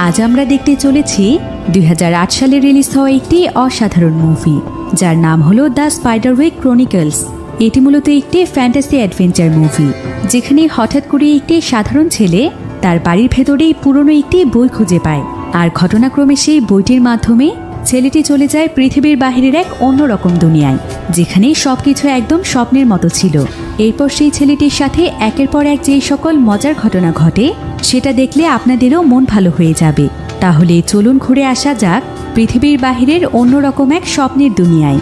আজ আমরা দেখতে চলেছি 2008 সালে রিলিজ হওয়া একটি অসাধারণ মুভি, যার নাম হলো দ্য স্পাইডারউইক ক্রনিকলস। এটি মূলত একটি ফ্যান্টাসি অ্যাডভেঞ্চার মুভি, যেখানে হঠাৎ করে একটি সাধারণ ছেলে তার বাড়ির ভেতরেই পুরনো একটি বই খুঁজে পায়, আর ঘটনাক্রমে সেই বইটির মাধ্যমে ছেলেটি চলে যায় পৃথিবীর বাহিরের এক অন্যরকম দুনিয়ায়, যেখানে সবকিছু একদম স্বপ্নের মতো ছিল। এরপর সেই ছেলেটির সাথে একের পর এক যেই সকল মজার ঘটনা ঘটে, সেটা দেখলে আপনাদেরও মন ভালো হয়ে যাবে। তাহলে চলুন ঘুরে আসা যাক পৃথিবীর বাহিরের অন্যরকম এক স্বপ্নের দুনিয়ায়।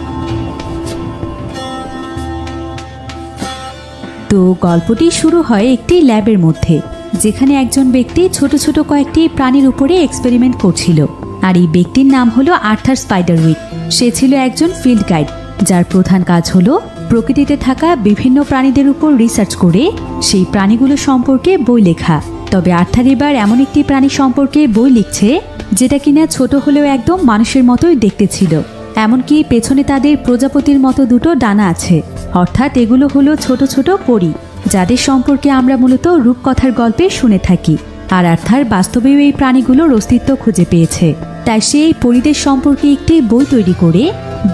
তো গল্পটি শুরু হয় একটি ল্যাবের মধ্যে, যেখানে একজন ব্যক্তি ছোট ছোট কয়েকটি প্রাণীর উপরে এক্সপেরিমেন্ট করছিল। আর এই ব্যক্তির নাম হলো আর্থার স্পাইডারউইক। সে ছিল একজন ফিল্ড গাইড, যার প্রধান কাজ হলো প্রকৃতিতে থাকা বিভিন্ন প্রাণীদের উপর রিসার্চ করে সেই প্রাণীগুলো সম্পর্কে বই লেখা। তবে আর্থার এবার এমন একটি প্রাণী সম্পর্কে বই লিখছে, যেটা কিনা ছোট হলেও একদম মানুষের মতোই দেখতে ছিল। এমনকি পেছনে তাদের প্রজাপতির মতো দুটো ডানা আছে, অর্থাৎ এগুলো হলো ছোট ছোট পরী, যাদের সম্পর্কে আমরা মূলত রূপকথার গল্পে শুনে থাকি। আর আর্থার বাস্তবেও এই প্রাণীগুলোর অস্তিত্ব খুঁজে পেয়েছে, তাই সে এই পরীদের সম্পর্কে একটি বই তৈরি করে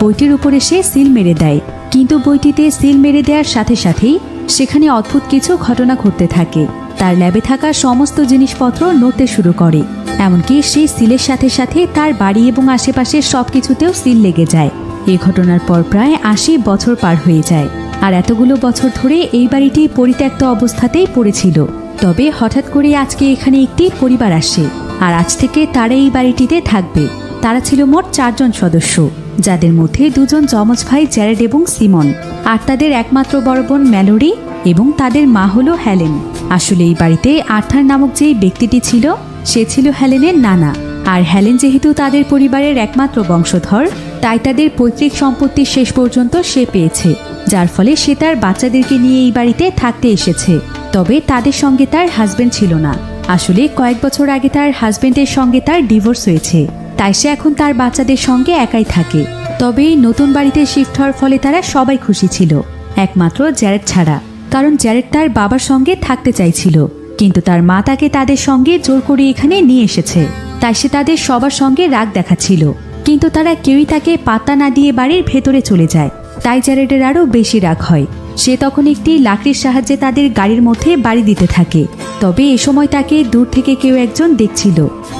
বইটির উপরে সে সিল মেরে দেয়। কিন্তু বইটিতে সিল মেরে দেওয়ার সাথে সাথেই সেখানে অদ্ভুত কিছু ঘটনা ঘটতে থাকে। তার ল্যাবে থাকা সমস্ত জিনিসপত্র নড়তে শুরু করে, এমনকি সেই সিলের সাথে সাথে তার বাড়ি এবং আশেপাশের সবকিছুতেও সিল লেগে যায়। এই ঘটনার পর প্রায় 80 বছর পার হয়ে যায়, আর এতগুলো বছর ধরে এই বাড়িটি পরিত্যক্ত অবস্থাতেই পড়েছিল। তবে হঠাৎ করে আজকে এখানে একটি পরিবার আসে, আর আজ থেকে তারা এই বাড়িটিতে থাকবে। তারা ছিল মোট 4 জন সদস্য, যাদের মধ্যে 2 জন যমজ ভাই জ্যারেড এবং সিমন, আর তাদের একমাত্র বড় বোন ম্যালোরি এবং তাদের মা হলো হেলেন। আসলে এই বাড়িতে আর্থার নামক যেই ব্যক্তিটি ছিল, সে ছিল হেলেনের নানা। আর হেলেন যেহেতু তাদের পরিবারের একমাত্র বংশধর, তাই তাদের পৈতৃক সম্পত্তি শেষ পর্যন্ত সে পেয়েছে, যার ফলে সে তার বাচ্চাদেরকে নিয়ে এই বাড়িতে থাকতে এসেছে। তবে তাদের সঙ্গে তার হাজবেন্ড ছিল না। আসলে কয়েক বছর আগে তার হাজবেন্ডের সঙ্গে তার ডিভোর্স হয়েছে, তাই সে এখন তার বাচ্চাদের সঙ্গে একাই থাকে। তবে এই নতুন বাড়িতে শিফট হওয়ার ফলে তারা সবাই খুশি ছিল, একমাত্র জ্যারেড ছাড়া। কারণ জ্যারেড তার বাবার সঙ্গে থাকতে চাইছিল, কিন্তু তার মা তাকে তাদের সঙ্গে জোর করে এখানে নিয়ে এসেছে, তাই সে তাদের সবার সঙ্গে রাগ দেখাচ্ছিল। কিন্তু তারা কেউই তাকে পাত্তা না দিয়ে বাড়ির ভেতরে চলে যায়, তাই জ্যারেডের আরও বেশি রাগ হয়। সে তখন একটি লাকড়ির সাহায্যে তাদের গাড়ির মধ্যে বাড়ি দিতে থাকে। তবে এ সময় তাকে দূর থেকে কেউ একজন দেখছিল।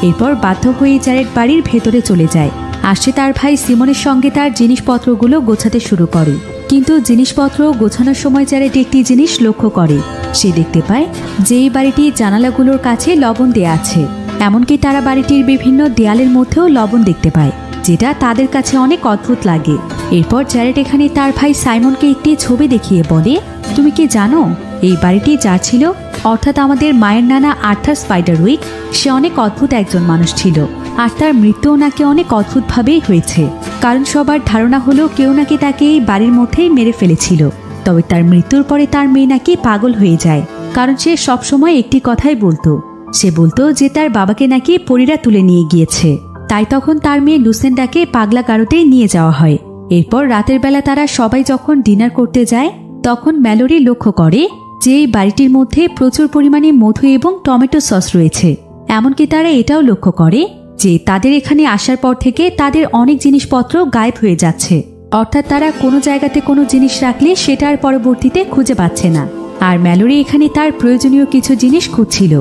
এরপর বাধ্য হয়ে জ্যারেড বাড়ির ভেতরে চলে যায়, আর সে তার ভাই সিমনের সঙ্গে তার জিনিসপত্রগুলো গোছাতে শুরু করে। কিন্তু জিনিসপত্র গোছানোর সময় জ্যারেড একটি জিনিস লক্ষ্য করে। সে দেখতে পায় যে এই বাড়িটির জানালাগুলোর কাছে লবণ দেয়া আছে, এমনকি তারা বাড়িটির বিভিন্ন দেয়ালের মধ্যেও লবণ দেখতে পায়, যেটা তাদের কাছে অনেক অদ্ভুত লাগে। এরপর জ্যারেড এখানে তার ভাই সাইমনকে একটি ছবি দেখিয়ে বলে, তুমি কি জানো এই বাড়িটি যার ছিল, অর্থাৎ আমাদের মায়ের নানা আর্থার স্পাইডারউইক, সে অনেক অদ্ভুত একজন মানুষ ছিল। আর তার মৃত্যুও নাকি অনেক অদ্ভুতভাবেই হয়েছে, কারণ সবার ধারণা হলো কেউ নাকি তাকে এই বাড়ির মধ্যেই মেরে ফেলেছিল। তবে তার মৃত্যুর পরে তার মেয়ে নাকি পাগল হয়ে যায়, কারণ সে সবসময় একটি কথাই বলতো। সে বলতো যে তার বাবাকে নাকি পরীরা তুলে নিয়ে গিয়েছে। তাই তখন তার মেয়ে লুসেন্ডাকে পাগলা গারোতে নিয়ে যাওয়া হয়। এরপর রাতের বেলা তারা সবাই যখন ডিনার করতে যায়, তখন ম্যালোরি লক্ষ্য করে যে এই বাড়িটির মধ্যে প্রচুর পরিমাণে মধু এবং টমেটো সস রয়েছে। এমনকি তারা এটাও লক্ষ্য করে যে তাদের এখানে আসার পর থেকে তাদের অনেক জিনিসপত্র গায়েব হয়ে যাচ্ছে, অর্থাৎ তারা কোনো জায়গাতে কোনো জিনিস রাখলে সেটা আর পরবর্তীতে খুঁজে পাচ্ছে না। আর ম্যালোরি এখানে তার প্রয়োজনীয় কিছু জিনিস খুঁজছিল,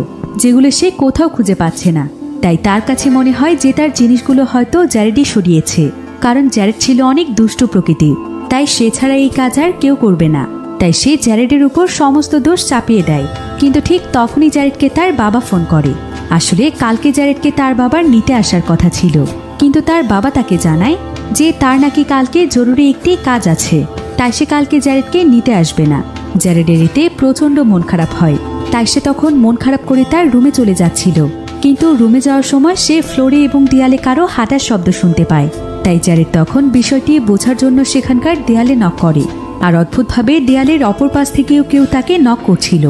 যেগুলো সে কোথাও খুঁজে পাচ্ছে না। তাই তার কাছে মনে হয় যে তার জিনিসগুলো হয়তো জ্যারেডই সরিয়েছে, কারণ জ্যারেড ছিল অনেক দুষ্ট প্রকৃতির, তাই সে ছাড়া এই কাজ আর কেউ করবে না। তাই সে জ্যারেডের উপর সমস্ত দোষ চাপিয়ে দেয়। কিন্তু ঠিক তখনই জ্যারেডকে তার বাবা ফোন করে। আসলে কালকে জ্যারেডকে তার বাবার নিতে আসার কথা ছিল, কিন্তু তার বাবা তাকে জানায় যে তার নাকি কালকে জরুরি একটি কাজ আছে, তাই সে কালকে জ্যারেডকে নিতে আসবে না। জ্যারেডের এতে প্রচণ্ড মন খারাপ হয়, তাই সে তখন মন খারাপ করে তার রুমে চলে যাচ্ছিল। কিন্তু রুমে যাওয়ার সময় সে ফ্লোরে এবং দেয়ালে কারো হাঁটার শব্দ শুনতে পায়। তাই জ্যারেড তখন বিষয়টি বোঝার জন্য সেখানকার দেয়ালে নক করে, আর অদ্ভুতভাবে দেয়ালের অপর পাশ থেকেও কেউ তাকে নক করছিল।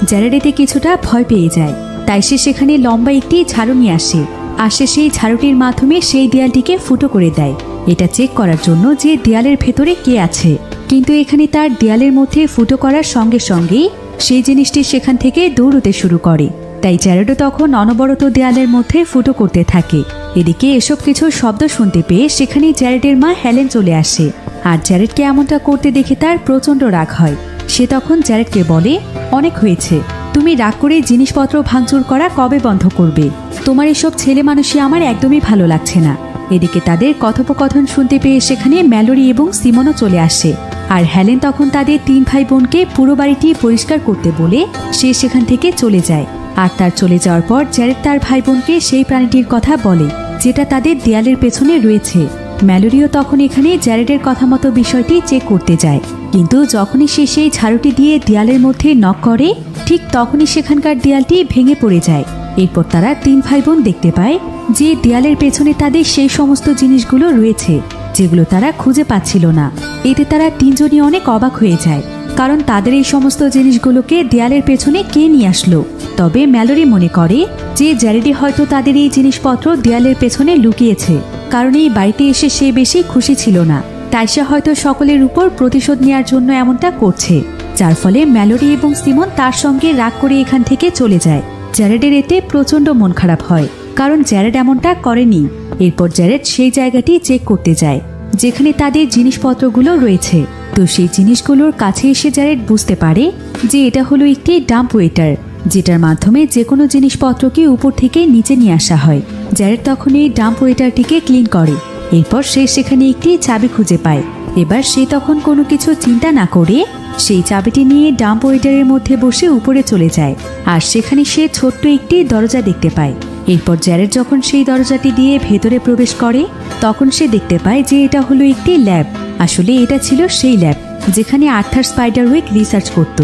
জ্যারেড এতে কিছুটা ভয় পেয়ে যায়, তাই সে সেখানে লম্বা একটি ঝাড়ু নিয়ে আসে, আর সে সেই ঝাড়ুটির মাধ্যমে সেই দেয়ালটিকে ফুটো করে দেয়, এটা চেক করার জন্য যে দেয়ালের ভেতরে কে আছে। কিন্তু এখানে তার দেয়ালের মধ্যে ফুটো করার সঙ্গে সঙ্গেই সেই জিনিসটি সেখান থেকে দৌড়তে শুরু করে। তাই জ্যারেডও তখন অনবরত দেয়ালের মধ্যে ফুটো করতে থাকে। এদিকে এসব কিছু শব্দ শুনতে পেয়ে সেখানে জ্যারেডের মা হেলেন চলে আসে। আর জ্যারেডকে এমনটা করতে দেখে তার প্রচণ্ড রাগ হয়। সে তখন জ্যারেডকে বলে, অনেক হয়েছে, তুমি রাগ করে জিনিসপত্র ভাঙচুর করা কবে বন্ধ করবে? তোমার এসব ছেলে মানুষই আমার একদমই ভালো লাগছে না। এদিকে তাদের কথোপকথন শুনতে পেয়ে সেখানে ম্যালোরি এবং সিমনও চলে আসে। আর হেলেন তখন তাদের 3 ভাই বোনকে পুরো বাড়িটি পরিষ্কার করতে বলে সে সেখান থেকে চলে যায়। আর তার চলে যাওয়ার পর জ্যারেড তার ভাই বোনকে সেই প্রাণীটির কথা বলে যেটা তাদের দেয়ালের পেছনে রয়েছে। ম্যালোরিও তখন এখানে জ্যারেডের কথা মতো বিষয়টি চেক করতে যায়, কিন্তু যখনই সে সেই ঝাড়ুটি দিয়ে দেয়ালের মধ্যে নক করে ঠিক তখনই সেখানকার দেয়ালটি ভেঙে পড়ে যায়। এরপর তারা 3 ভাই বোন দেখতে পায় যে দেয়ালের পেছনে তাদের সেই সমস্ত জিনিসগুলো রয়েছে যেগুলো তারা খুঁজে পাচ্ছিল না। এতে তারা 3 জনই অনেক অবাক হয়ে যায়, কারণ তাদের এই সমস্ত জিনিসগুলোকে দেয়ালের পেছনে কে নিয়ে আসলো। তবে ম্যালোরি মনে করে যে জ্যারেডি হয়তো তাদের এই জিনিসপত্র দেয়ালের পেছনে লুকিয়েছে, কারণ এই বাড়িতে এসে সে বেশি খুশি ছিল না, তাই সে হয়তো সকলের উপর প্রতিশোধ নেওয়ার জন্য এমনটা করছে। যার ফলে ম্যালোরি এবং সিমন তার সঙ্গে রাগ করে এখান থেকে চলে যায়। জ্যারেডের এতে প্রচণ্ড মন খারাপ হয়, কারণ জ্যারেড এমনটা করেনি। এরপর জ্যারেড সেই জায়গাটি চেক করতে যায় যেখানে তাদের জিনিসপত্রগুলো রয়েছে। তো সেই জিনিসগুলোর কাছে এসে জ্যারেড বুঝতে পারে যে এটা হলো একটি ডাম্প ওয়েটার, যেটার মাধ্যমে যে কোনো জিনিসপত্রকে উপর থেকে নিচে নিয়ে আসা হয়। জ্যারেড তখন এই ডাম্প ওয়েটারটিকে ক্লিন করে। এরপর সে সেখানে একটি চাবি খুঁজে পায়। এবার সে তখন কোনো কিছু চিন্তা না করে সেই চাবিটি নিয়ে ডাম্প ওয়েটারের মধ্যে বসে উপরে চলে যায়। আর সেখানে সে ছোট্ট একটি দরজা দেখতে পায়। এরপর জ্যারেড যখন সেই দরজাটি দিয়ে ভেতরে প্রবেশ করে তখন সে দেখতে পায় যে এটা হলো একটি ল্যাব। আসলে এটা ছিল সেই ল্যাব যেখানে আর্থার স্পাইডারউইক রিসার্চ করত।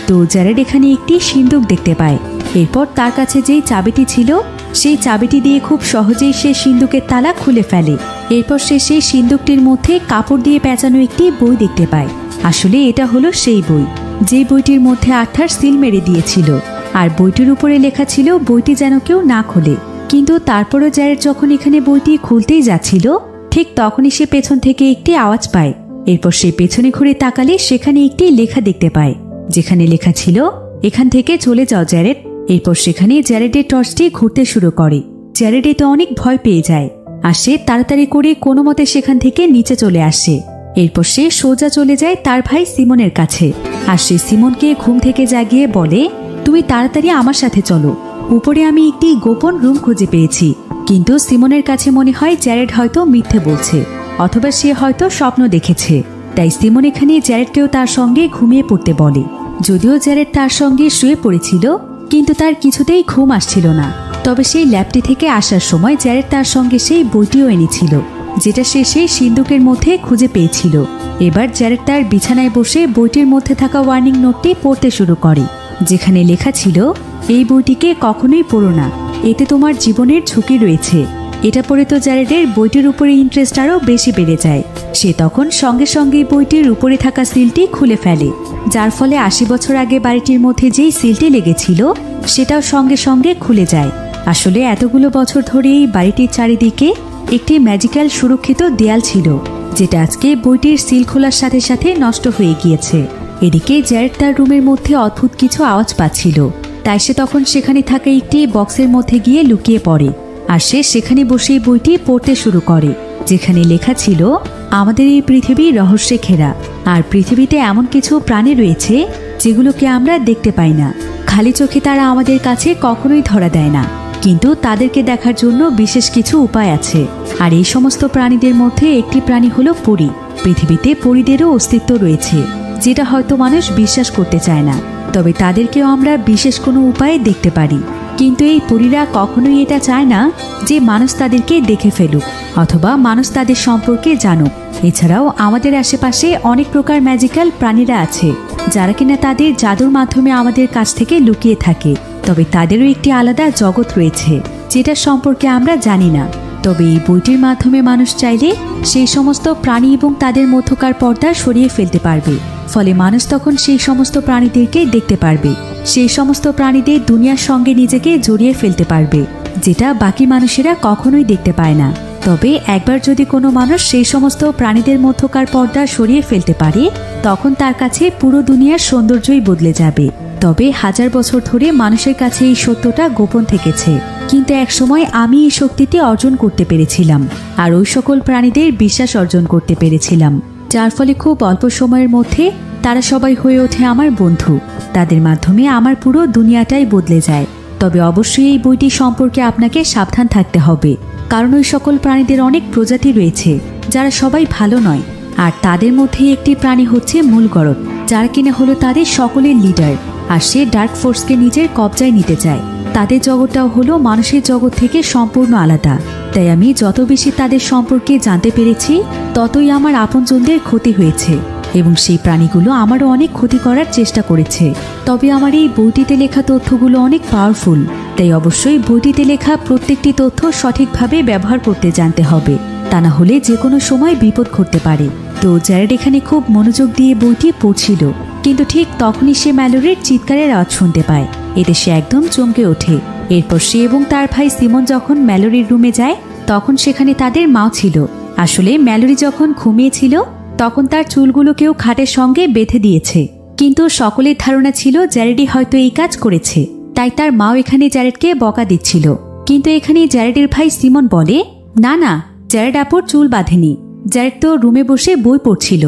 তো জ্যারেড এখানে একটি সিন্দুক দেখতে পায়। এরপর তার কাছে যেই চাবিটি ছিল সেই চাবিটি দিয়ে খুব সহজেই সে সিন্দুকের তালা খুলে ফেলে। এরপর সে সেই সিন্দুকটির মধ্যে কাপড় দিয়ে পেঁচানো একটি বই দেখতে পায়। আসলে এটা হলো সেই বই যে বইটির মধ্যে আর্থার সিল মেরে দিয়েছিল। আর বইটির উপরে লেখা ছিল বইটি যেন কেউ না খোলে। কিন্তু তারপরও জ্যারেড যখন এখানে বইটি খুলতেই যাচ্ছিল ঠিক তখনই সে পেছন থেকে একটি আওয়াজ পায়। এরপর সে পেছনে ঘুরে তাকালে সেখানে একটি লেখা দেখতে পায় যেখানে লেখা ছিল, এখান থেকে চলে যাও জ্যারেড। এরপর সেখানে জ্যারেডের টর্চটি ঘুরতে শুরু করে। জ্যারেড তো অনেক ভয় পেয়ে যায় আর সে তাড়াতাড়ি করে কোনো মতে সেখান থেকে নিচে চলে আসে। এরপর সে সোজা চলে যায় তার ভাই সিমনের কাছে। আর সে সিমনকে ঘুম থেকে জাগিয়ে বলে, তুমি তাড়াতাড়ি আমার সাথে চলো, উপরে আমি একটি গোপন রুম খুঁজে পেয়েছি। কিন্তু সিমনের কাছে মনে হয় জ্যারেড হয়তো মিথ্যে বলছে, অথবা সে হয়তো স্বপ্ন দেখেছে। তাই সিমন এখানে জ্যারেডকেও তার সঙ্গে ঘুমিয়ে পড়তে বলে। যদিও জ্যারেড তার সঙ্গে শুয়ে পড়েছিল কিন্তু তার কিছুতেই ঘুম আসছিল না। তবে সেই ল্যাবটি থেকে আসার সময় জ্যারেড তার সঙ্গে সেই বইটিও এনেছিল যেটা সে সেই সিন্দুকের মধ্যে খুঁজে পেয়েছিল। এবার জ্যারেড তার বিছানায় বসে বইটির মধ্যে থাকা ওয়ার্নিং নোটটি পড়তে শুরু করে যেখানে লেখা ছিল, এই বইটিকে কখনোই পড়ো না, এতে তোমার জীবনের ঝুঁকি রয়েছে। এটা পড়ে তো জ্যারেডের বইটির উপরে ইন্টারেস্ট আরও বেশি বেড়ে যায়। সে তখন সঙ্গে সঙ্গে বইটির উপরে থাকা সিলটি খুলে ফেলে, যার ফলে 80 বছর আগে বাড়িটির মধ্যে যেই সিলটি লেগেছিল সেটাও সঙ্গে সঙ্গে খুলে যায়। আসলে এতগুলো বছর ধরে এই বাড়িটির চারিদিকে একটি ম্যাজিক্যাল সুরক্ষিত দেয়াল ছিল যেটা আজকে বইটির সিল খোলার সাথে সাথে নষ্ট হয়ে গিয়েছে। এদিকে জ্যারেড তার রুমের মধ্যে অদ্ভুত কিছু আওয়াজ পাচ্ছিল, তাই সে তখন সেখানে থাকা একটি বক্সের মধ্যে গিয়ে লুকিয়ে পড়ে। আর সে সেখানে বসে বইটি পড়তে শুরু করে যেখানে লেখা ছিল, আমাদের এই পৃথিবী রহস্যে ঘেরা, আর পৃথিবীতে এমন কিছু প্রাণী রয়েছে যেগুলোকে আমরা দেখতে পাই না। খালি চোখে তারা আমাদের কাছে কখনোই ধরা দেয় না, কিন্তু তাদেরকে দেখার জন্য বিশেষ কিছু উপায় আছে। আর এই সমস্ত প্রাণীদের মধ্যে একটি প্রাণী হলো পরী। পৃথিবীতে পরীদেরও অস্তিত্ব রয়েছে যেটা হয়তো মানুষ বিশ্বাস করতে চায় না, তবে তাদেরকেও আমরা বিশেষ কোনো উপায়ে দেখতে পারি। কিন্তু এই পরীরা কখনোই এটা চায় না যে মানুষ তাদেরকে দেখে ফেলুক অথবা মানুষ তাদের সম্পর্কে জানুক। এছাড়াও আমাদের আশেপাশে অনেক প্রকার ম্যাজিক্যাল প্রাণীরা আছে যারা কিনা তাদের জাদুর মাধ্যমে আমাদের কাছ থেকে লুকিয়ে থাকে। তবে তাদেরও একটি আলাদা জগৎ রয়েছে যেটা সম্পর্কে আমরা জানি না। তবে এই বইটির মাধ্যমে মানুষ চাইলে সেই সমস্ত প্রাণী এবং তাদের মধ্যকার পর্দা সরিয়ে ফেলতে পারবে। ফলে মানুষ তখন সেই সমস্ত প্রাণীদেরকে দেখতে পারবে, সেই সমস্ত প্রাণীদের দুনিয়ার সঙ্গে নিজেকে জড়িয়ে ফেলতে পারবে, যেটা বাকি মানুষেরা কখনোই দেখতে পায় না। তবে একবার যদি কোনো মানুষ সেই সমস্ত প্রাণীদের মধ্যকার পর্দা সরিয়ে ফেলতে পারে তখন তার কাছে পুরো দুনিয়ার সৌন্দর্যই বদলে যাবে। তবে হাজার বছর ধরে মানুষের কাছে এই সত্যটা গোপন থেকেছে, কিন্তু একসময় আমি এই শক্তিটি অর্জন করতে পেরেছিলাম আর ওই সকল প্রাণীদের বিশ্বাস অর্জন করতে পেরেছিলাম, যার ফলে খুব অল্প সময়ের মধ্যে তারা সবাই হয়ে ওঠে আমার বন্ধু। তাদের মাধ্যমে আমার পুরো দুনিয়াটাই বদলে যায়। তবে অবশ্যই এই বইটি সম্পর্কে আপনাকে সাবধান থাকতে হবে, কারণ ওই সকল প্রাণীদের অনেক প্রজাতি রয়েছে যারা সবাই ভালো নয়, আর তাদের মধ্যে একটি প্রাণী হচ্ছে মূলগরদ, যারা কিনা হলো তাদের সকলের লিডার, আর সে ডার্ক ফোর্সকে নিজের কবজায় নিতে চায়। তাদের জগৎটাও হলো মানুষের জগৎ থেকে সম্পূর্ণ আলাদা। তাই আমি যত বেশি তাদের সম্পর্কে জানতে পেরেছি, ততই আমার আপনজনদের ক্ষতি হয়েছে এবং সেই প্রাণীগুলো আমারও অনেক ক্ষতি করার চেষ্টা করেছে। তবে আমার এই বইটিতে লেখা তথ্যগুলো অনেক পাওয়ারফুল, তাই অবশ্যই বইটিতে লেখা প্রত্যেকটি তথ্য সঠিকভাবে ব্যবহার করতে জানতে হবে, তা না হলে যে কোনো সময় বিপদ ঘটতে পারে। তো জ্যারেড এখানে খুব মনোযোগ দিয়ে বইটি পড়ছিল, কিন্তু ঠিক তখনই সে ম্যালোরির চিৎকারের আওয়াজ শুনতে পায়। এতে সে একদম চমকে ওঠে। এরপর সে এবং তার ভাই সিমন যখন ম্যালোরির রুমে যায়, তখন সেখানে তাদের মাও ছিল। আসলে ম্যালোরি যখন ঘুমিয়েছিল, তখন তার চুলগুলো কেউ খাটের সঙ্গে বেঁধে দিয়েছে, কিন্তু সকলের ধারণা ছিল জ্যারেডই হয়তো এই কাজ করেছে, তাই তার মাও এখানে জ্যারেডকে বকা দিচ্ছিল। কিন্তু এখানে জ্যারেডের ভাই সিমন বলে, না না, জ্যারেড আপুর চুল বাঁধেনি, জ্যারেড তো রুমে বসে বই পড়ছিল।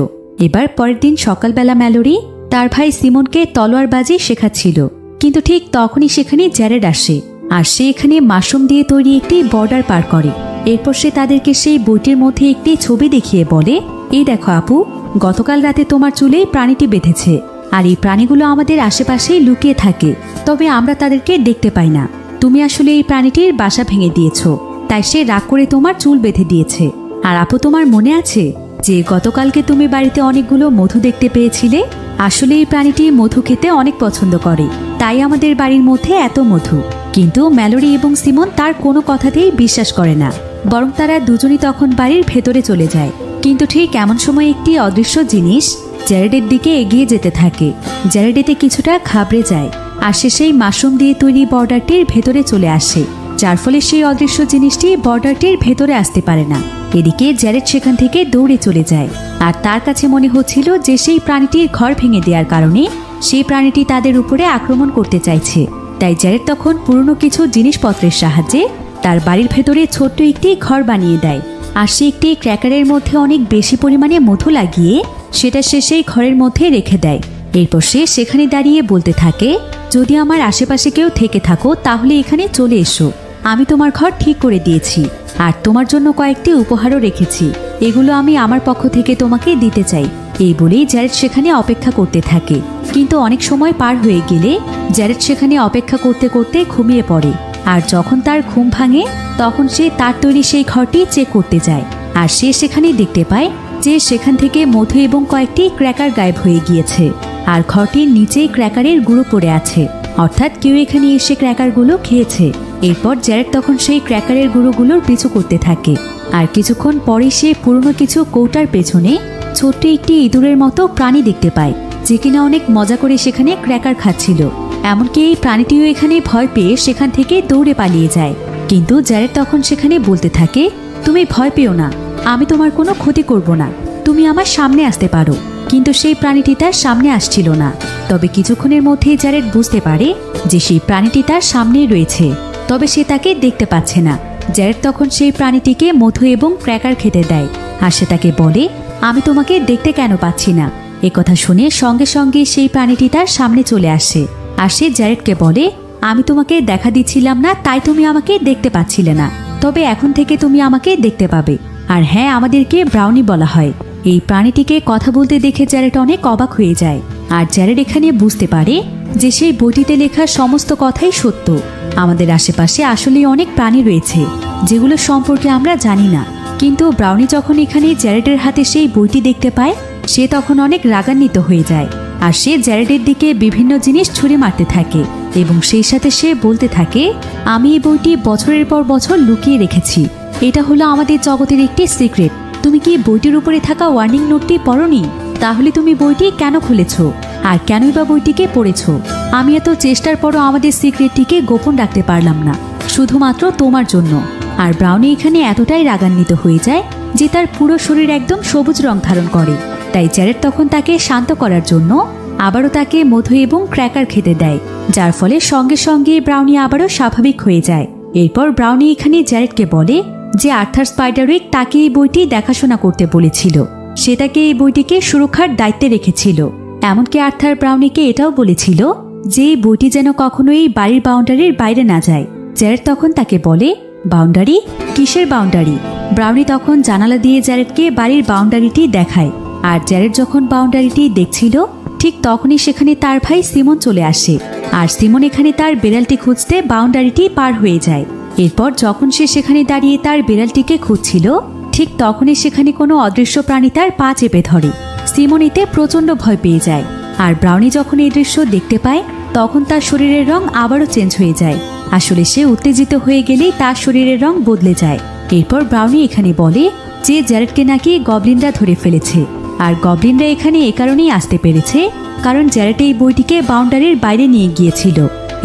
এবার পরের দিন সকালবেলা ম্যালোরি তার ভাই সিমনকে তলোয়ারবাজি শেখাচ্ছিল, কিন্তু ঠিক তখনই সেখানে জ্যারেড আসে, আর সে এখানে মাশরুম দিয়ে তৈরি একটি বর্ডার পার করে। এরপর সে তাদেরকে সেই বইটির মধ্যে একটি ছবি দেখিয়ে বলে, এই দেখো আপু, গতকাল রাতে তোমার চুলে প্রাণীটি বেঁধেছে, আর এই প্রাণীগুলো আমাদের আশেপাশেই লুকিয়ে থাকে, তবে আমরা তাদেরকে দেখতে পাই না। তুমি আসলে এই প্রাণীটির বাসা ভেঙে দিয়েছো, তাই সে রাগ করে তোমার চুল বেঁধে দিয়েছে। আর আপু, তোমার মনে আছে যে গতকালকে তুমি বাড়িতে অনেকগুলো মধু দেখতে পেয়েছিলে? আসলে এই প্রাণীটি মধু খেতে অনেক পছন্দ করে, তাই আমাদের বাড়ির মধ্যে এত মধু। কিন্তু ম্যালোরি এবং সিমন তার কোনো কথাতেই বিশ্বাস করে না, বরং তারা দুজনই তখন বাড়ির ভেতরে চলে যায়। কিন্তু ঠিক এমন সময় একটি অদৃশ্য জিনিস জ্যারেডের দিকে এগিয়ে যেতে থাকে। জ্যারেড এতে কিছুটা ঘাবড়ে যায়, আর সে সেই মাশরুম দিয়ে তৈরি বর্ডারটির ভেতরে চলে আসে, যার ফলে সেই অদৃশ্য জিনিসটি বর্ডারটির ভেতরে আসতে পারে না। এদিকে জ্যারেড সেখান থেকে দৌড়ে চলে যায়, আর তার কাছে মনে হচ্ছিল যে সেই প্রাণীটির ঘর ভেঙে দেওয়ার কারণে সেই প্রাণীটি তাদের উপরে আক্রমণ করতে চাইছে। তাই জ্যারেড তখন পুরনো কিছু জিনিসপত্রের সাহায্যে তার বাড়ির ভেতরে ছোট্ট একটি ঘর বানিয়ে দেয়, আর সে একটি ক্র্যাকারের মধ্যে অনেক বেশি পরিমাণে মধু লাগিয়ে সেটা সে সেই ঘরের মধ্যে রেখে দেয়। এরপর সে সেখানে দাঁড়িয়ে বলতে থাকে, যদি আমার আশেপাশে কেউ থেকে থাকো তাহলে এখানে চলে এসো, আমি তোমার ঘর ঠিক করে দিয়েছি, আর তোমার জন্য কয়েকটি উপহারও রেখেছি, এগুলো আমি আমার পক্ষ থেকে তোমাকে দিতে চাই। এই বলেই জ্যারেড সেখানে অপেক্ষা করতে থাকে। কিন্তু অনেক সময় পার হয়ে গেলে জ্যারেড সেখানে অপেক্ষা করতে করতে ঘুমিয়ে পড়ে, আর যখন তার ঘুম ভাঙে তখন সে তার তৈরি সেই ঘরটি চেক করতে যায়, আর সে সেখানে দেখতে পায় যে সেখান থেকে মধু এবং কয়েকটি ক্র্যাকার গায়েব হয়ে গিয়েছে, আর ঘরটির নিচেই ক্র্যাকারের গুঁড়ো পড়ে আছে, অর্থাৎ কেউ এখানে এসে ক্র্যাকারগুলো খেয়েছে। এরপর জ্যারেড তখন সেই ক্র্যাকারের গুঁড়োগুলোর পিছু করতে থাকে, আর কিছুক্ষণ পরে সে পুরনো কিছু কৌটার পেছনে ছোট্ট একটি ইঁদুরের মতো প্রাণী দেখতে পায়, যে কিনা অনেক মজা করে সেখানে ক্র্যাকার খাচ্ছিল। এমনকি এই প্রাণীটিও এখানে ভয় পেয়ে সেখান থেকে দৌড়ে পালিয়ে যায়। কিন্তু জ্যারেড তখন সেখানে বলতে থাকে, তুমি ভয় পেও না, আমি তোমার কোনো ক্ষতি করব না, তুমি আমার সামনে আসতে পারো। কিন্তু সেই প্রাণীটি তার সামনে আসছিল না। তবে কিছুক্ষণের মধ্যেই জ্যারেড বুঝতে পারে যে সেই প্রাণীটি তার সামনেই রয়েছে, তবে সে তাকে দেখতে পাচ্ছে না। জ্যারেড তখন সেই প্রাণীটিকে মধু এবং ক্র্যাকার খেতে দেয়, আর সে তাকে বলে, আমি তোমাকে দেখতে কেন পাচ্ছি না। একথা শুনে সঙ্গে সঙ্গে সেই প্রাণীটি তার সামনে চলে আসে, আর সে জ্যারেডকে বলে, আমি তোমাকে দেখা দিচ্ছিলাম না, তাই তুমি আমাকে দেখতে পাচ্ছিলে না, তবে এখন থেকে তুমি আমাকে দেখতে পাবে। আর হ্যাঁ, আমাদেরকে ব্রাউনি বলা হয়। এই প্রাণীটিকে কথা বলতে দেখে জ্যারেড অনেক অবাক হয়ে যায়, আর জ্যারেড এখানে বুঝতে পারে যে সেই বইটিতে লেখা সমস্ত কথাই সত্য। আমাদের আশেপাশে আসলেই অনেক প্রাণী রয়েছে যেগুলো সম্পর্কে আমরা জানি না। কিন্তু ব্রাউনি যখন এখানে জ্যারেডের হাতে সেই বইটি দেখতে পায়, সে তখন অনেক রাগান্বিত হয়ে যায়, আর সে জ্যারেডের দিকে বিভিন্ন জিনিস ছুঁড়ে মারতে থাকে, এবং সেই সাথে সে বলতে থাকে, আমি এই বইটি বছরের পর বছর লুকিয়ে রেখেছি, এটা হলো আমাদের জগতের একটি সিক্রেট। তুমি কি বইটির উপরে থাকা ওয়ার্নিং নোটটি পড়োনি? তাহলে তুমি বইটি কেন খুলেছ, আর কেনই বা বইটিকে পড়েছ? আমি এত চেষ্টার পরও আমাদের সিক্রেটটিকে গোপন রাখতে পারলাম না, শুধুমাত্র তোমার জন্য। আর ব্রাউনি এখানে এতটাই রাগান্বিত হয়ে যায় যে তার পুরো শরীর একদম সবুজ রং ধারণ করে। তাই জ্যারেড তখন তাকে শান্ত করার জন্য আবারও তাকে মধু এবং ক্র্যাকার খেতে দেয়, যার ফলে সঙ্গে সঙ্গে ব্রাউনি আবারও স্বাভাবিক হয়ে যায়। এরপর ব্রাউনি এখানে জ্যারেডকে বলে যে আর্থার স্পাইডারউইক তাকে এই বইটি দেখাশোনা করতে বলেছিল, সে তাকে এই বইটিকে সুরক্ষার দায়িত্বে রেখেছিল। এমনকি আর্থার ব্রাউনিকে এটাও বলেছিল যে এই বইটি যেন কখনোই এই বাড়ির বাউন্ডারির বাইরে না যায়। জ্যারেড তখন তাকে বলে, বাউন্ডারি? কিসের বাউন্ডারি? ব্রাউনি তখন জানালা দিয়ে জ্যারেডকে বাড়ির বাউন্ডারিটি দেখায়। আর জ্যারেড যখন বাউন্ডারিটি দেখছিল ঠিক তখনই সেখানে তার ভাই সিমন চলে আসে। আর সিমন এখানে তার বিড়ালটি খুঁজতে বাউন্ডারিটি পার হয়ে যায়। এরপর যখন সে সেখানে দাঁড়িয়ে তার বিড়ালটিকে খুঁজছিল ঠিক তখনই সেখানে কোনো অদৃশ্য প্রাণী তার পা চেপে ধরে। সিমন এতে প্রচণ্ড ভয় পেয়ে যায়। আর ব্রাউনি যখন এই দৃশ্য দেখতে পায় তখন তার শরীরের রং আবারও চেঞ্জ হয়ে যায়। আসলে সে উত্তেজিত হয়ে গেলেই তার শরীরের রং বদলে যায়। এরপর ব্রাউনি এখানে বলে যে জ্যারেডকে নাকি গবলিনরা ধরে ফেলেছে। আর গবলিনরা এখানে এ কারণেই আসতে পেরেছে কারণ জ্যারেড এই বইটিকে বাউন্ডারির বাইরে নিয়ে গিয়েছিল।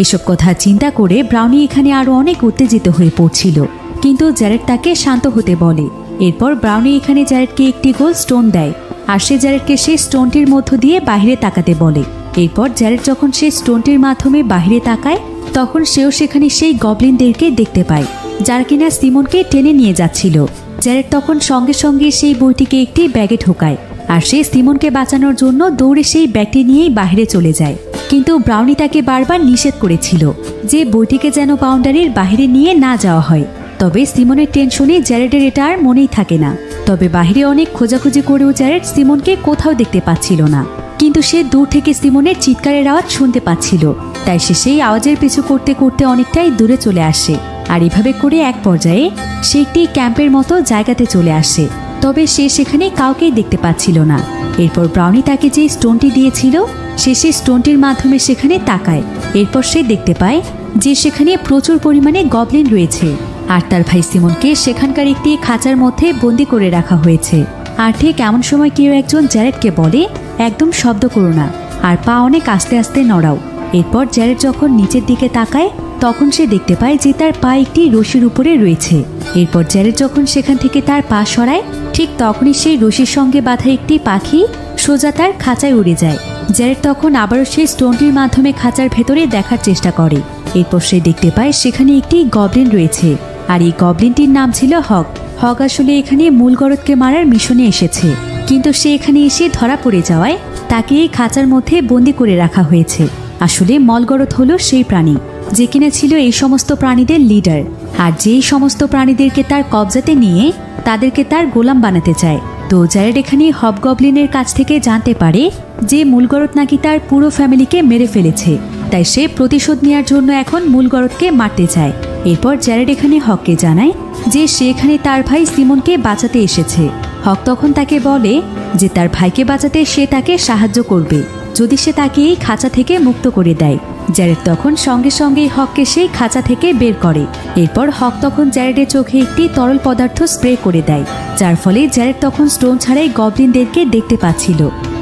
এসব কথা চিন্তা করে ব্রাউনি এখানে আরো অনেক উত্তেজিত হয়ে পড়ছিল, কিন্তু জ্যারেড তাকে শান্ত হতে বলে। এরপর ব্রাউনি এখানে জ্যারেডকে একটি গোল স্টোন দেয় আর সে জ্যারেডকে সেই স্টোনটির মধ্য দিয়ে বাহিরে তাকাতে বলে। এরপর জ্যারেড যখন সেই স্টোনটির মাধ্যমে বাহিরে তাকায় তখন সেও সেখানে সেই গবলিনদেরকে দেখতে পায় যারা কিনা সিমনকে টেনে নিয়ে যাচ্ছিল। জ্যারেড তখন সঙ্গে সঙ্গে সেই বইটিকে একটি ব্যাগে ঢোকায় আর সে সিমনকে বাঁচানোর জন্য দৌড়ে সেই ব্যাগটি নিয়েই বাহিরে চলে যায়। কিন্তু ব্রাউনি তাকে বারবার নিষেধ করেছিল যে বইটিকে যেন বাউন্ডারির বাহিরে নিয়ে না যাওয়া হয়। তবে সিমনের টেনশনে জ্যারেডের এটা আর মনেই থাকে না। তবে বাহিরে অনেক খোঁজাখুঁজি করেও জ্যারেড সিমনকে কোথাও দেখতে পাচ্ছিল না, কিন্তু সে দূর থেকে সিমনের চিৎকারের আওয়াজ শুনতে পাচ্ছিল। তাই সে সেই আওয়াজের পিছু করতে করতে অনেকটাই দূরে চলে আসে। আর এভাবে করে এক পর্যায়ে সে একটি ক্যাম্পের মতো জায়গাতে চলে আসে। তবে সে সেখানে কাউকেই দেখতে পাচ্ছিল না। এরপর ব্রাউনি তাকে যে স্টোনটি দিয়েছিল সে সেই স্টোনটির মাধ্যমে সেখানে তাকায়। এরপর সে দেখতে পায় যে সেখানে প্রচুর পরিমাণে গবলিন রয়েছে আর তার ভাই সিমনকে সেখানকার একটি খাঁচার মধ্যে বন্দি করে রাখা হয়েছে। আর ঠিক এমন সময় কেউ একজন জ্যারেডকে বলে, একদম শব্দ করো না আর পা অনেক আস্তে আস্তে নড়াও। এরপর জ্যারেড যখন নিচের দিকে তাকায় তখন সে দেখতে পায় যে তার পা একটি রশির উপরে রয়েছে। এরপর জ্যারেড যখন সেখান থেকে তার পা সরায় ঠিক তখনই সেই রশির সঙ্গে বাঁধা একটি পাখি সোজা তার খাঁচায় উড়ে যায়। জ্যারেড তখন আবারও সেই স্টোনটির মাধ্যমে খাঁচার ভেতরে দেখার চেষ্টা করে। এরপর সে দেখতে পায় সেখানে একটি গবলিন রয়েছে আর এই গবলিনটির নাম ছিল হগ। হগ আসলে এখানে মূলগরদকে মারার মিশনে এসেছে, কিন্তু সে এখানে এসে ধরা পড়ে যাওয়ায় তাকে এই খাঁচার মধ্যে বন্দি করে রাখা হয়েছে। আসলে মলগরদ হলো সেই প্রাণী যে কিনা ছিল এই সমস্ত প্রাণীদের লিডার, আর যেই সমস্ত প্রাণীদেরকে তার কবজাতে নিয়ে তাদেরকে তার গোলাম বানাতে চায়। তো জ্যারেড এখানে হবগবলিনের কাছ থেকে জানতে পারে যে মূলগরদ নাকি তার পুরো ফ্যামিলিকে মেরে ফেলেছে, তাই সে প্রতিশোধ নেওয়ার জন্য এখন মূলগরদকে মারতে চায়। এরপর জ্যারেড এখানে হককে জানায় যে সে এখানে তার ভাই সিমনকে বাঁচাতে এসেছে। হক তখন তাকে বলে যে তার ভাইকে বাঁচাতে সে তাকে সাহায্য করবে যদি সে তাকে এই খাঁচা থেকে মুক্ত করে দেয়। জ্যারেড তখন সঙ্গে সঙ্গে হককে সেই খাঁচা থেকে বের করে। এরপর হক তখন জ্যারেডের চোখে একটি তরল পদার্থ স্প্রে করে দেয়, যার ফলে জ্যারেড তখন স্টোন ছাড়াই গবলিনদেরকে দেখতে পাচ্ছিল।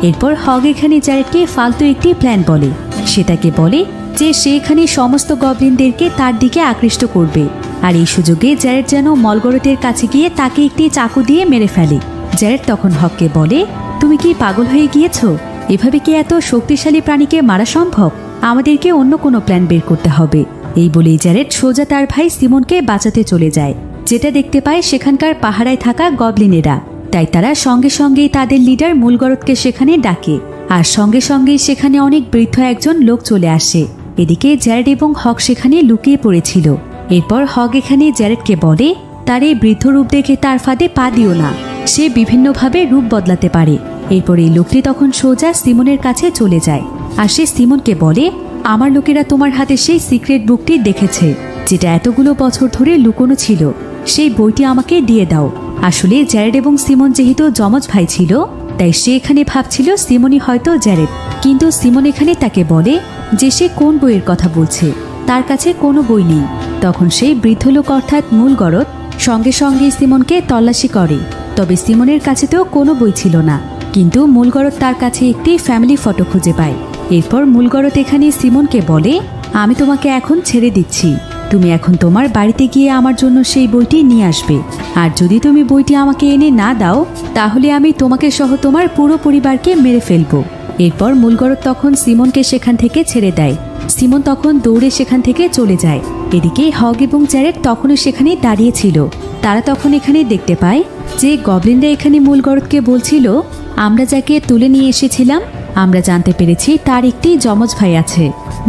এরপর হক এখানে জ্যারেডকে ফালতু একটি প্ল্যান বলে। সে তাকে বলে যে সে এখানে সমস্ত গবলিনদেরকে তার দিকে আকৃষ্ট করবে, আর এই সুযোগে জ্যারেড যেন মলগরদের কাছে গিয়ে তাকে একটি চাকু দিয়ে মেরে ফেলে। জ্যারেড তখন হককে বলে, তুমি কি পাগল হয়ে গিয়েছো? এভাবে কি এত শক্তিশালী প্রাণীকে মারা সম্ভব? আমাদেরকে অন্য কোনো প্ল্যান বের করতে হবে। এই বলেই জ্যারেড সোজা তার ভাই সিমনকে বাঁচাতে চলে যায়। যেটা দেখতে পায় সেখানকার পাহারায় থাকা গবলিনেরা, তাই তারা সঙ্গে সঙ্গেই তাদের লিডার মূলগরদকে সেখানে ডাকে। আর সঙ্গে সঙ্গেই সেখানে অনেক বৃদ্ধ একজন লোক চলে আসে। এদিকে জ্যারেড এবং হক সেখানে লুকিয়ে পড়েছিল। এরপর হক এখানে জ্যারেডকে বলে তার এই বৃদ্ধ রূপ দেখে তার ফাঁদে পা দিও না, সে বিভিন্নভাবে রূপ বদলাতে পারে। এরপর এই লোকটি তখন সোজা সিমনের কাছে চলে যায় আর সে সিমনকে বলে, আমার লোকেরা তোমার হাতে সেই সিক্রেট বুকটি দেখেছে যেটা এতগুলো বছর ধরে লুকোনো ছিল, সেই বইটি আমাকে দিয়ে দাও। আসলে জ্যারেড এবং সিমন যেহেতু যমজ ভাই ছিল তাই সে এখানে ভাবছিল সিমনই হয়তো জ্যারেড, কিন্তু সিমন এখানে তাকে বলে যে সে কোন বইয়ের কথা বলছে, তার কাছে কোনো বই নেই। তখন সেই বৃদ্ধ লোক অর্থাৎ মূলগরদ সঙ্গে সঙ্গে সিমনকে তল্লাশি করে। তবে সিমনের কাছে তো কোনো বই ছিল না, কিন্তু মূলগরদ তার কাছে একটি ফ্যামিলি ফটো খুঁজে পায়। এরপর মূলগরদ এখানে সিমনকে বলে, আমি তোমাকে এখন ছেড়ে দিচ্ছি, তুমি এখন তোমার বাড়িতে গিয়ে আমার জন্য সেই বইটি নিয়ে আসবে। আর যদি তুমি বইটি আমাকে এনে না দাও তাহলে আমি তোমাকে সহ তোমার পুরো পরিবারকে মেরে ফেলবো। এরপর মূলগরদ তখন সিমনকে সেখান থেকে ছেড়ে দেয়। সিমন তখন দৌড়ে সেখান থেকে চলে যায়। এদিকে হগ এবং জ্যারেড তখনও সেখানে দাঁড়িয়ে ছিল। তারা তখন এখানে দেখতে পায় যে গবলিনরা এখানে মূলগরদকে বলছিল, আমরা যাকে তুলে নিয়ে এসেছিলাম আমরা জানতে পেরেছি তার একটি যমজ ভাই আছে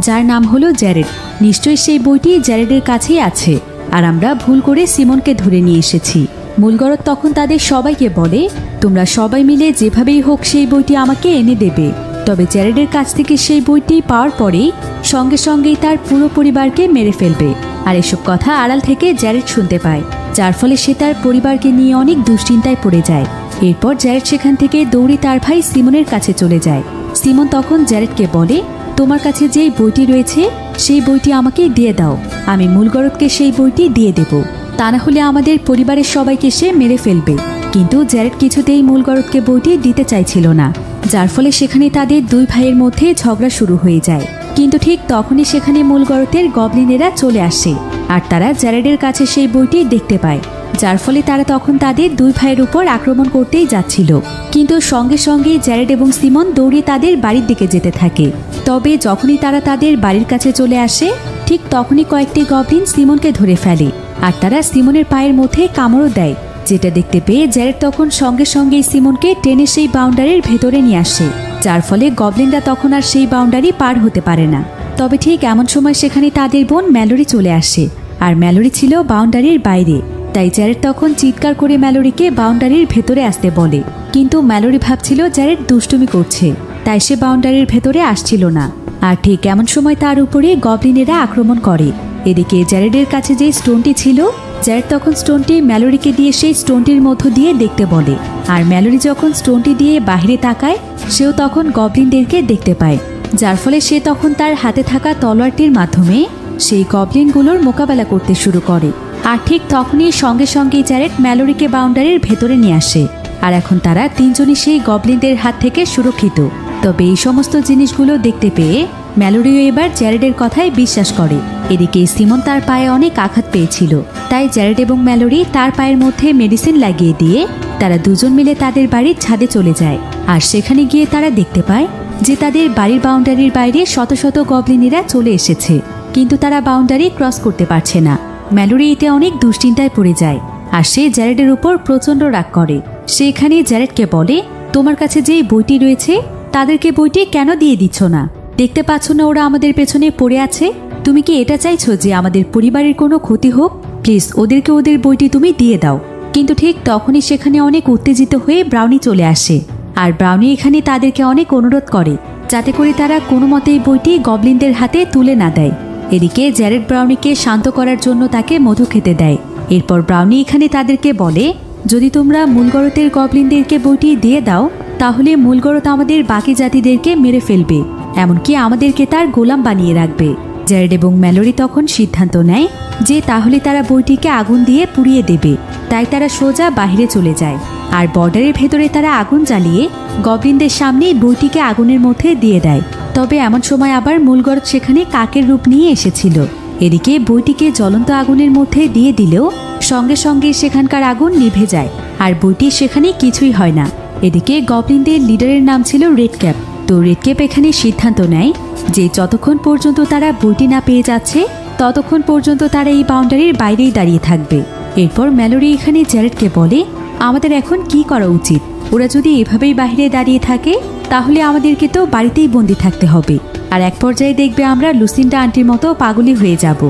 যার নাম হলো জ্যারেড। নিশ্চয়ই সেই বইটি জ্যারেডের কাছেই আছে, আর আমরা ভুল করে সিমনকে ধরে নিয়ে এসেছি। মূলগরদ তখন তাদের সবাইকে বলে, তোমরা সবাই মিলে যেভাবেই হোক সেই বইটি আমাকে এনে দেবে। তবে জ্যারেডের কাছ থেকে সেই বইটি পাওয়ার পরেই সঙ্গে সঙ্গেই তার পুরো পরিবারকে মেরে ফেলবে। আর এসব কথা আড়াল থেকে জ্যারেড শুনতে পায়, যার ফলে সে তার পরিবারকে নিয়ে অনেক দুশ্চিন্তায় পড়ে যায়। এরপর জ্যারেড সেখান থেকে দৌড়ে তার ভাই সিমনের কাছে চলে যায়। সিমন তখন জ্যারেডকে বলে, তোমার কাছে যেই বইটি রয়েছে সেই বইটি আমাকে দিয়ে দাও, আমি মূলগরদকে সেই বইটি দিয়ে দেব, তা না হলে আমাদের পরিবারের সবাইকে সে মেরে ফেলবে। কিন্তু জ্যারেড কিছুতেই মূলগরদকে বইটি দিতে চাইছিল না, যার ফলে সেখানে তাদের দুই ভাইয়ের মধ্যে ঝগড়া শুরু হয়ে যায়। কিন্তু ঠিক তখনই সেখানে মূলগরদের গবলিনেরা চলে আসে, আর তারা জ্যারেডের কাছে সেই বইটি দেখতে পায়, যার ফলে তারা তখন তাদের দুই ভাইয়ের উপর আক্রমণ করতেই যাচ্ছিল। কিন্তু সঙ্গে সঙ্গে জ্যারেড এবং সিমন দৌড়ে তাদের বাড়ির দিকে যেতে থাকে। তবে যখনই তারা তাদের বাড়ির কাছে চলে আসে ঠিক তখনই কয়েকটি গবলিন সিমনকে ধরে ফেলে, আর তারা সিমনের পায়ের মধ্যে কামড়ও দেয়, যেটা দেখতে পেয়ে জ্যারেড তখন সঙ্গে সঙ্গেই সিমনকে টেনে সেই বাউন্ডারির ভেতরে নিয়ে আসে, যার ফলে গবলিনরা তখন আর সেই বাউন্ডারি পার হতে পারে না। তবে ঠিক এমন সময় সেখানে তাদের বোন ম্যালোরি চলে আসে, আর ম্যালোরি ছিল বাউন্ডারির বাইরে। তাই জ্যারেড তখন চিৎকার করে ম্যালোরিকে বাউন্ডারির ভেতরে আসতে বলে, কিন্তু ম্যালোরি ভাবছিল জ্যারেড দুষ্টুমি করছে, তাই সে বাউন্ডারির ভেতরে আসছিল না। আর ঠিক এমন সময় তার উপরে গবলিনেরা আক্রমণ করে। এদিকে জ্যারেডের কাছে যে স্টোনটি ছিল, জ্যারেড তখন স্টোনটি ম্যালোরিকে দিয়ে সেই স্টোনটির মধ্য দিয়ে দেখতে বলে। আর ম্যালোরি যখন স্টোনটি দিয়ে বাইরে তাকায় সেও তখন গবলিনদেরকে দেখতে পায়, যার ফলে সে তখন তার হাতে থাকা তলোয়ারটির মাধ্যমে সেই গবলিনগুলোর মোকাবেলা করতে শুরু করে। আর ঠিক তখনই সঙ্গে সঙ্গেই জ্যারেড ম্যালোরিকে বাউন্ডারির ভেতরে নিয়ে আসে, আর এখন তারা তিনজনই সেই গবলিনদের হাত থেকে সুরক্ষিত। তবে এই সমস্ত জিনিসগুলো দেখতে পেয়ে ম্যালোরিও এবার জ্যারেডের কথায় বিশ্বাস করে। এদিকে সিমন তার পায়ে অনেক আঘাত পেয়েছিল, তাই জ্যারেড এবং ম্যালোরি তার পায়ের মধ্যে মেডিসিন লাগিয়ে দিয়ে তারা দুজন মিলে তাদের বাড়ির ছাদে চলে যায়। আর সেখানে গিয়ে তারা দেখতে পায় যে তাদের বাড়ির বাউন্ডারির বাইরে শত শত গবলিনেরা চলে এসেছে, কিন্তু তারা বাউন্ডারি ক্রস করতে পারছে না। ম্যালোরি এতে অনেক দুশ্চিন্তায় পড়ে যায়, আর সে জ্যারেডের উপর প্রচণ্ড রাগ করে। সে এখানে জ্যারেডকে বলে, তোমার কাছে যে বইটি রয়েছে তাদেরকে বইটি কেন দিয়ে দিচ্ছ না? দেখতে পাচ্ছ না ওরা আমাদের পেছনে পড়ে আছে? তুমি কি এটা চাইছো যে আমাদের পরিবারের কোনো ক্ষতি হোক? প্লিজ ওদেরকে ওদের বইটি তুমি দিয়ে দাও। কিন্তু ঠিক তখনই সেখানে অনেক উত্তেজিত হয়ে ব্রাউনি চলে আসে, আর ব্রাউনি এখানে তাদেরকে অনেক অনুরোধ করে যাতে করে তারা কোনো মতেই বইটি গবলিনদের হাতে তুলে না দেয়। এদিকে জ্যারেড ব্রাউনিকে শান্ত করার জন্য তাকে মধু খেতে দেয়। এরপর ব্রাউনি এখানে তাদেরকে বলে, যদি তোমরা মূলগরদের গবলিনদেরকে বইটি দিয়ে দাও তাহলে মূলগরদ আমাদের বাকি জাতিদেরকে মেরে ফেলবে, এমনকি আমাদেরকে তার গোলাম বানিয়ে রাখবে। জ্যারেড এবং ম্যালোরি তখন সিদ্ধান্ত নেয় যে তাহলে তারা বইটিকে আগুন দিয়ে পুড়িয়ে দেবে। তাই তারা সোজা বাইরে চলে যায়, আর বর্ডারের ভেতরে তারা আগুন জ্বালিয়ে গবলিনদের সামনেই বইটিকে আগুনের মধ্যে দিয়ে দেয়। তবে এমন সময় আবার মূলগরদ সেখানে কাকের রূপ নিয়ে এসেছিল। এদিকে বইটিকে জ্বলন্ত আগুনের মধ্যে দিয়ে দিলেও সঙ্গে সঙ্গে সেখানকার আগুন নিভে যায়, আর বইটি সেখানে কিছুই হয় না। এদিকে গবলিনদের লিডারের নাম ছিল রেড ক্যাপ। তো রেড ক্যাপ এখানে সিদ্ধান্ত নেয় যে যতক্ষণ পর্যন্ত তারা বইটি না পেয়ে যাচ্ছে ততক্ষণ পর্যন্ত তারা এই বাউন্ডারির বাইরেই দাঁড়িয়ে থাকবে। এরপর ম্যালোরি এখানে জ্যারেডকে বলে, আমাদের এখন কি করা উচিত? ওরা যদি এভাবেই বাইরে দাঁড়িয়ে থাকে তাহলে আমাদেরকে তো বাড়িতেই বন্দি থাকতে হবে, আর এক পর্যায়ে দেখবে আমরা লুসিন্ডা আন্টির মতো পাগলি হয়ে যাব।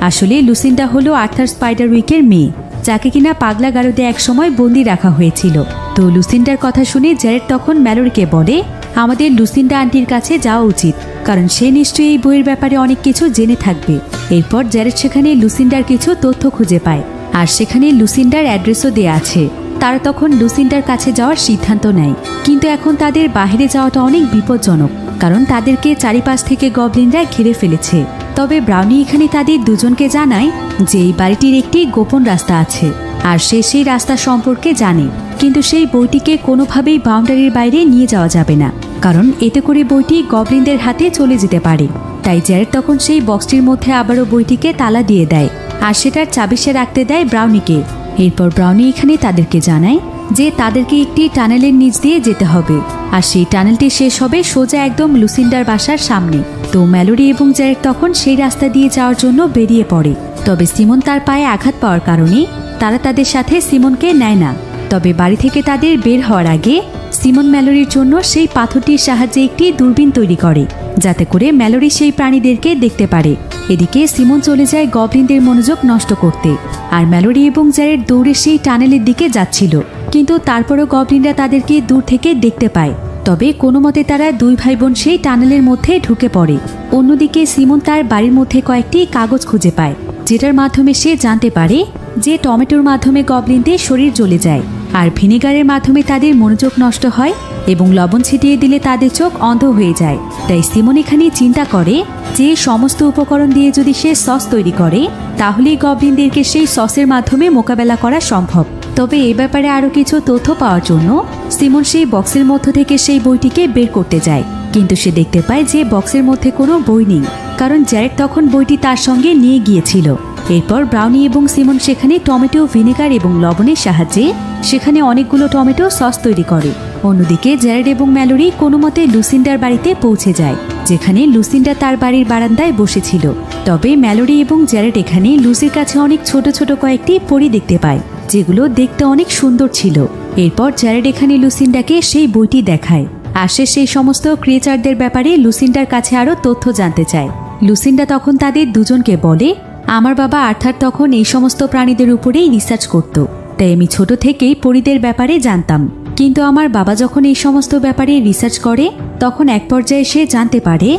আসলে লুসিন্ডা হলো আর্থার স্পাইডারউইকের মেয়ে, যাকে কিনা পাগলা গারদে একসময় বন্দি রাখা হয়েছিল। তো লুসিন্ডার কথা শুনে জ্যারেড তখন ম্যালোরিকে বলে, আমাদের লুসিন্ডা আন্টির কাছে যাওয়া উচিত, কারণ সে নিশ্চয়ই এই বইয়ের ব্যাপারে অনেক কিছু জেনে থাকবে। এরপর জ্যারেড সেখানে লুসিন্ডার কিছু তথ্য খুঁজে পায়, আর সেখানে লুসিন্ডার অ্যাড্রেসও দেয়া আছে। তারা তখন লুসিন্ডার কাছে যাওয়ার সিদ্ধান্ত নেয়, কিন্তু এখন তাদের বাইরে যাওয়াটা অনেক বিপজ্জনক, কারণ তাদেরকে চারিপাশ থেকে গবলিনরা ঘিরে ফেলেছে। তবে ব্রাউনি এখানে তাদের দুজনকে জানায় যে এই বাড়িটির একটি গোপন রাস্তা আছে, আর সে সেই রাস্তা সম্পর্কে জানে, কিন্তু সেই বইটিকে কোনোভাবেই বাউন্ডারির বাইরে নিয়ে যাওয়া যাবে না, কারণ এতে করে বইটি গবলিনদের হাতে চলে যেতে পারে। তাই জ্যারেড তখন সেই বক্সটির মধ্যে আবারও বইটিকে তালা দিয়ে দেয়, আর সেটার চাবি সে রাখতে দেয় ব্রাউনিকে। এরপর ব্রাউনি এখানে তাদেরকে জানায় যে তাদেরকে একটি টানেলের নিচ দিয়ে যেতে হবে, আর সেই টানেলটি শেষ হবে সোজা একদম লুসিন্ডার বাসার সামনে। তো ম্যালোরি এবং জ্যারেড তখন সেই রাস্তা দিয়ে যাওয়ার জন্য বেরিয়ে পড়ে। তবে সিমন তার পায়ে আঘাত পাওয়ার কারণে তারা তাদের সাথে সিমনকে নেয় না। তবে বাড়ি থেকে তাদের বের হওয়ার আগে সিমন ম্যালোরির জন্য সেই পাথরটির সাহায্যে একটি দূরবীন তৈরি করে, যাতে করে ম্যালোরি সেই প্রাণীদেরকে দেখতে পারে। এদিকে সিমন চলে যায় গবলিনদের মনোযোগ নষ্ট করতে, আর ম্যালোরি এবং জ্যারেড দৌড়ে সেই টানেলের দিকে যাচ্ছিল। কিন্তু তারপরও গবলিনরা তাদেরকে দূর থেকে দেখতে পায়। তবে কোনো মতে তারা দুই ভাই বোন সেই টানেলের মধ্যে ঢুকে পড়ে। অন্যদিকে সিমন তার বাড়ির মধ্যে কয়েকটি কাগজ খুঁজে পায়, যেটার মাধ্যমে সে জানতে পারে যে টমেটোর মাধ্যমে গবলিনদের শরীর জ্বলে যায়, আর ভিনেগারের মাধ্যমে তাদের মনোযোগ নষ্ট হয়, এবং লবণ ছিটিয়ে দিলে তাদের চোখ অন্ধ হয়ে যায়। তাই সিমন এখানে চিন্তা করে যে সমস্ত উপকরণ দিয়ে যদি সে সস তৈরি করে, তাহলেই গবলিনদেরকে সেই সসের মাধ্যমে মোকাবেলা করা সম্ভব। তবে এ ব্যাপারে আরও কিছু তথ্য পাওয়ার জন্য সিমন সেই বক্সের মধ্য থেকে সেই বইটিকে বের করতে যায়, কিন্তু সে দেখতে পায় যে বক্সের মধ্যে কোনো বই নেই, কারণ জ্যারেড তখন বইটি তার সঙ্গে নিয়ে গিয়েছিল। এরপর ব্রাউনি এবং সিমন সেখানে টমেটো, ভিনেগার এবং লবণের সাহায্যে সেখানে অনেকগুলো টমেটো সস তৈরি করে। অন্যদিকে জ্যারেড এবং ম্যালোরি কোনো মতে লুসিন্ডার বাড়িতে পৌঁছে যায়, যেখানে লুসিন্ডা তার বাড়ির বারান্দায় বসেছিল। তবে ম্যালোরি এবং জ্যারেড এখানে লুসির কাছে অনেক ছোট ছোট কয়েকটি পরী দেখতে পায়, যেগুলো দেখতে অনেক সুন্দর ছিল। এরপর জ্যারেড এখানে লুসিন্ডাকে সেই বইটি দেখায়, আর সে সেই সমস্ত ক্রিয়েচারদের ব্যাপারে লুসিন্ডার কাছে আরও তথ্য জানতে চায়। লুসিন্ডা তখন তাদের দুজনকে বলে, আমার বাবা আর্থার তখন এই সমস্ত প্রাণীদের উপরেই রিসার্চ করত, তাই আমি ছোট থেকেই পরীদের ব্যাপারে জানতাম। কিন্তু আমার বাবা যখন এই সমস্ত ব্যাপারে রিসার্চ করে, তখন এক পর্যায়ে সে জানতে পারে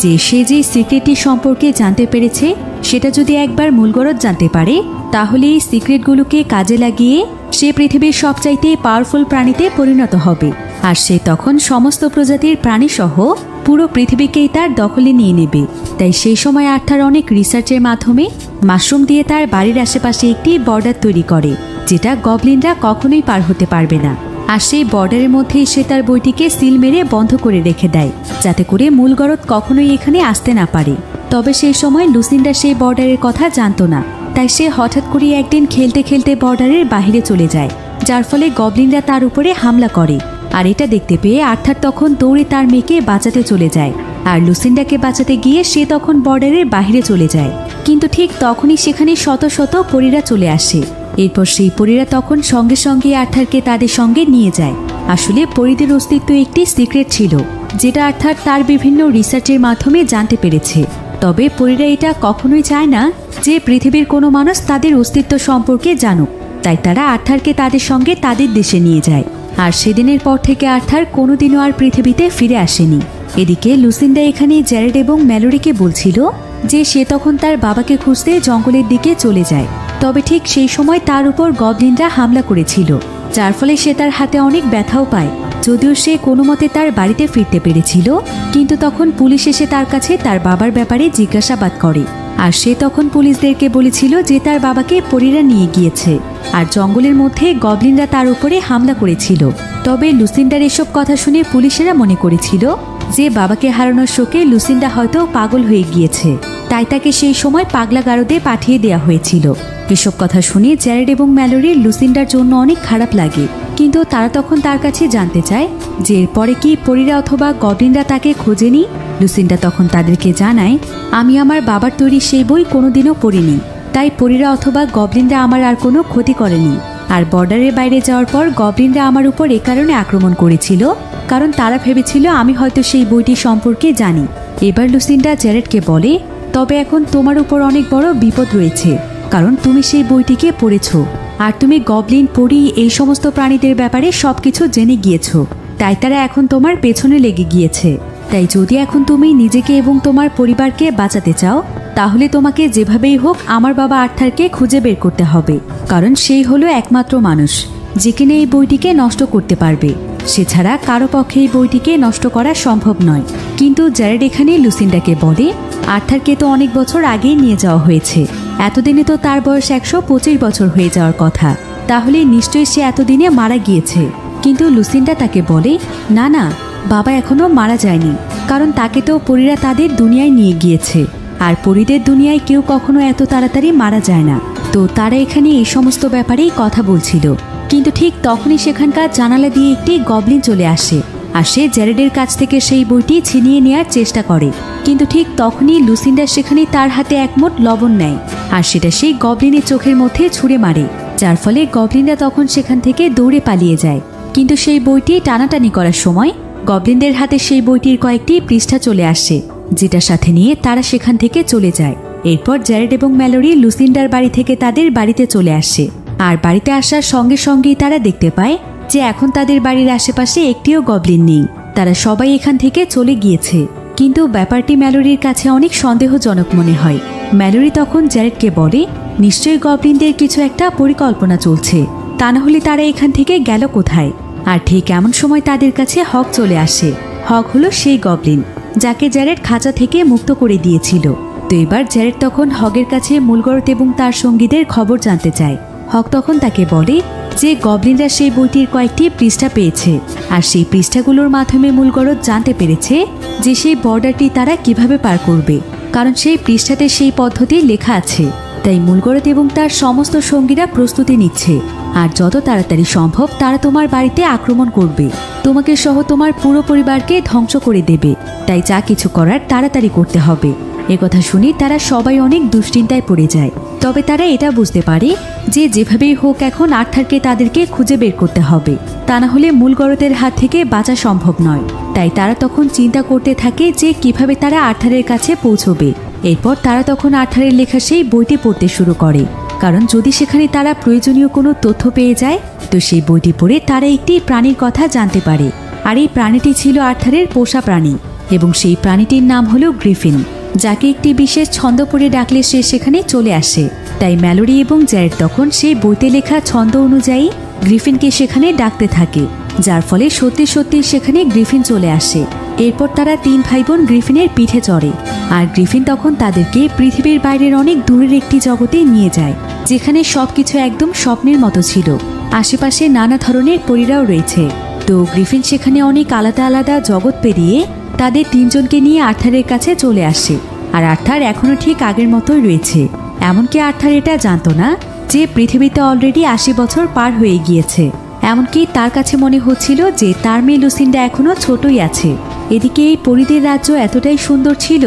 যে সে যে সিক্রেটটি সম্পর্কে জানতে পেরেছে, সেটা যদি একবার মূলগরজ জানতে পারে, তাহলে এই সিক্রেটগুলোকে কাজে লাগিয়ে সে পৃথিবীর সবচাইতে পাওয়ারফুল প্রাণীতে পরিণত হবে। আর সে তখন সমস্ত প্রজাতির প্রাণীসহ পুরো পৃথিবীকেই তার দখলে নিয়ে নেবে। তাই সেই সময় আর্থার অনেক রিসার্চের মাধ্যমে মাশরুম দিয়ে তার বাড়ির আশেপাশে একটি বর্ডার তৈরি করে, যেটা গবলিনরা কখনোই পার হতে পারবে না। আর সেই বর্ডারের মধ্যেই সে তার বইটিকে সিল মেরে বন্ধ করে রেখে দেয়, যাতে করে মূল গরদ কখনোই এখানে আসতে না পারে। তবে সেই সময় লুসিন্ডা সেই বর্ডারের কথা জানতো না, তাই সে হঠাৎ করে একদিন খেলতে খেলতে বর্ডারের বাইরে চলে যায়, যার ফলে গবলিনরা তার উপরে হামলা করে। আর এটা দেখতে পেয়ে আর্থার তখন দৌড়ে তার মেয়েকে বাঁচাতে চলে যায়, আর লুসিন্ডাকে বাঁচাতে গিয়ে সে তখন বর্ডারের বাইরে চলে যায়। কিন্তু ঠিক তখনই সেখানে শত শত পরীরা চলে আসে। এরপর সেই পরীরা তখন সঙ্গে সঙ্গে আর্থারকে তাদের সঙ্গে নিয়ে যায়। আসলে পরীদের অস্তিত্ব একটি সিক্রেট ছিল, যেটা আর্থার তার বিভিন্ন রিসার্চের মাধ্যমে জানতে পেরেছে। তবে পরীরা এটা কখনোই চায় না যে পৃথিবীর কোনো মানুষ তাদের অস্তিত্ব সম্পর্কে জানুক, তাই তারা আর্থারকে তাদের সঙ্গে তাদের দেশে নিয়ে যায়। আর সেদিনের পর থেকে আর্থার কোনোদিনও আর পৃথিবীতে ফিরে আসেনি। এদিকে লুসিন্ডা এখানে জ্যারেড এবং ম্যালোরিকে বলছিল যে সে তখন তার বাবাকে খুঁজতে জঙ্গলের দিকে চলে যায়। তবে ঠিক সেই সময় তার উপর গবলিনরা হামলা করেছিল, যার ফলে সে তার হাতে অনেক ব্যথাও পায়। যদিও সে কোনো মতে তার বাড়িতে ফিরতে পেরেছিল, কিন্তু তখন পুলিশ এসে তার কাছে তার বাবার ব্যাপারে জিজ্ঞাসাবাদ করে। আর সে তখন পুলিশদেরকে বলেছিল যে তার বাবাকে পরীরা নিয়ে গিয়েছে, আর জঙ্গলের মধ্যে গবলিনরা তার উপরে হামলা করেছিল। তবে লুসিন্ডার এসব কথা শুনে পুলিশেরা মনে করেছিল যে বাবাকে হারানোর শোকে লুসিন্ডা হয়তো পাগল হয়ে গিয়েছে, তাই তাকে সেই সময় পাগলাগারদে পাঠিয়ে দেওয়া হয়েছিল। এসব কথা শুনে জ্যারেড এবং ম্যালোরির লুসিন্ডার জন্য অনেক খারাপ লাগে, কিন্তু তারা তখন তার কাছে জানতে চায় যে এরপরে কি পরীরা অথবা গবলিনরা তাকে খোঁজেনি। লুসিন্ডা তখন তাদেরকে জানায়, আমি আমার বাবার তৈরি সেই বই কোনোদিনও পড়িনি, তাই পরীরা অথবা গবলিনরা আমার আর কোনো ক্ষতি করেনি। আর বর্ডারের বাইরে যাওয়ার পর গবলিনরা আমার উপর এ কারণে আক্রমণ করেছিল, কারণ তারা ভেবেছিল আমি হয়তো সেই বইটি সম্পর্কে জানি। এবার লুসিন্ডা জ্যারেডকে বলে, তবে এখন তোমার উপর অনেক বড় বিপদ রয়েছে, কারণ তুমি সেই বইটিকে পড়েছ, আর তুমি গবলিন, পরী এই সমস্ত প্রাণীদের ব্যাপারে সবকিছু জেনে গিয়েছ, তাই তারা এখন তোমার পেছনে লেগে গিয়েছে। তাই যদি এখন তুমি নিজেকে এবং তোমার পরিবারকে বাঁচাতে চাও, তাহলে তোমাকে যেভাবেই হোক আমার বাবা আর্থারকে খুঁজে বের করতে হবে, কারণ সেই হলো একমাত্র মানুষ যে কিনা এই বইটিকে নষ্ট করতে পারবে। সে ছাড়া কারো পক্ষে এই বইটিকে নষ্ট করা সম্ভব নয়। কিন্তু জ্যারেড এখানে লুসিন্ডাকে বলে, আর্থারকে তো অনেক বছর আগেই নিয়ে যাওয়া হয়েছে, এতদিনে তো তার বয়স 125 বছর হয়ে যাওয়ার কথা, তাহলে নিশ্চয়ই সে এতদিনে মারা গিয়েছে। কিন্তু লুসিন্ডা তাকে বলে, না না, বাবা এখনো মারা যায়নি, কারণ তাকে তো পরীরা তাদের দুনিয়ায় নিয়ে গিয়েছে, আর পরীদের দুনিয়ায় কেউ কখনো এত তাড়াতাড়ি মারা যায় না। তো তারা এখানে এই সমস্ত ব্যাপারেই কথা বলছিল। কিন্তু ঠিক তখনই সেখানকার জানালা দিয়ে একটি গবলিন চলে আসে আর সে জ্যারেডের কাছ থেকে সেই বইটি ছিনিয়ে নেওয়ার চেষ্টা করে। কিন্তু ঠিক তখনই লুসিন্ডা সেখানে তার হাতে এক মুঠ লবণ নেয় আর সেটা সেই গবলিনের চোখের মধ্যে ছুঁড়ে মারে, যার ফলে গবলিনরা তখন সেখান থেকে দৌড়ে পালিয়ে যায়। কিন্তু সেই বইটি টানাটানি করার সময় গবলিনদের হাতে সেই বইটির কয়েকটি পৃষ্ঠা চলে আসে, যেটার সাথে নিয়ে তারা সেখান থেকে চলে যায়। এরপর জ্যারেড এবং ম্যালোরি লুসিন্ডার বাড়ি থেকে তাদের বাড়িতে চলে আসে আর বাড়িতে আসার সঙ্গে সঙ্গেই তারা দেখতে পায় যে এখন তাদের বাড়ির আশেপাশে একটিও গবলিন নেই। তারা সবাই এখান থেকে চলে গিয়েছে। কিন্তু ব্যাপারটি ম্যালোরির কাছে অনেক সন্দেহজনক মনে হয়। ম্যালোরি তখন জ্যারেডকে বলে, নিশ্চয়ই গবলিনদের কিছু একটা পরিকল্পনা চলছে, তা না হলে তারা এখান থেকে গেল কোথায়। আর ঠিক এমন সময় তাদের কাছে হক চলে আসে। হক হলো সেই গবলিন যাকে জ্যারেড খাঁচা থেকে মুক্ত করে দিয়েছিল। তো এবার জ্যারেড তখন হগের কাছে মূলগরত এবং তার সঙ্গীদের খবর জানতে চায়। হক তখন তাকে বলে যে গবলিনরা সেই বইটির কয়েকটি পৃষ্ঠা পেয়েছে আর সেই পৃষ্ঠাগুলোর মাধ্যমে মূলগরত জানতে পেরেছে যে সেই বর্ডারটি তারা কিভাবে পার করবে, কারণ সেই পৃষ্ঠাতে সেই পদ্ধতি লেখা আছে। তাই মূলগরত এবং তার সমস্ত সঙ্গীরা প্রস্তুতি নিচ্ছে আর যত তাড়াতাড়ি সম্ভব তারা তোমার বাড়িতে আক্রমণ করবে, তোমাকে সহ তোমার পুরো পরিবারকে ধ্বংস করে দেবে। তাই যা কিছু করার তাড়াতাড়ি করতে হবে। একথা শুনে তারা সবাই অনেক দুশ্চিন্তায় পড়ে যায়। তবে তারা এটা বুঝতে পারে যে যেভাবেই হোক এখন আর্থারকে তাদেরকে খুঁজে বের করতে হবে, তা না হলে মূলগরতের হাত থেকে বাঁচা সম্ভব নয়। তাই তারা তখন চিন্তা করতে থাকে যে কিভাবে তারা আর্থারের কাছে পৌঁছবে। এরপর তারা তখন আর্থারের লেখা সেই বইটি পড়তে শুরু করে, কারণ যদি সেখানে তারা প্রয়োজনীয় কোনো তথ্য পেয়ে যায় তো সেই বইটি পড়ে তারা একটি প্রাণীর কথা জানতে পারে। আর এই প্রাণীটি ছিল আর্থারের পোষা প্রাণী এবং সেই প্রাণীটির নাম হলো গ্রিফিন, যাকে একটি বিশেষ ছন্দ পড়ে ডাকলে সে সেখানে চলে আসে। তাই ম্যালোরি এবং জ্যারেড তখন সেই বইতে লেখা ছন্দ অনুযায়ী গ্রিফিনকে সেখানে ডাকতে থাকে, যার ফলে সত্যি সত্যি সেখানে গ্রিফিন চলে আসে। এরপর তারা তিন ভাই বোন গ্রিফিনের পিঠে চড়ে আর গ্রিফিন তখন তাদেরকে পৃথিবীর বাইরের অনেক দূরের একটি জগতে নিয়ে যায়, যেখানে সবকিছু একদম স্বপ্নের মতো ছিল। আশেপাশে নানা ধরনের পরীরাও রয়েছে। তো গ্রিফিন সেখানে অনেক আলাদা আলাদা জগৎ পেরিয়ে তাদের তিনজনকে নিয়ে আর্থারের কাছে চলে আসে। আর আর্থার এখনো ঠিক আগের মতোই রয়েছে। এমনকি আর্থার এটা জানতো না যে পৃথিবীতে অলরেডি 80 বছর পার হয়ে গিয়েছে। এমনকি তার কাছে মনে হচ্ছিল যে তার মেয়ে লুসিন্ডা এখনো ছোটই আছে। এদিকে এই পরীদের রাজ্য এতটাই সুন্দর ছিল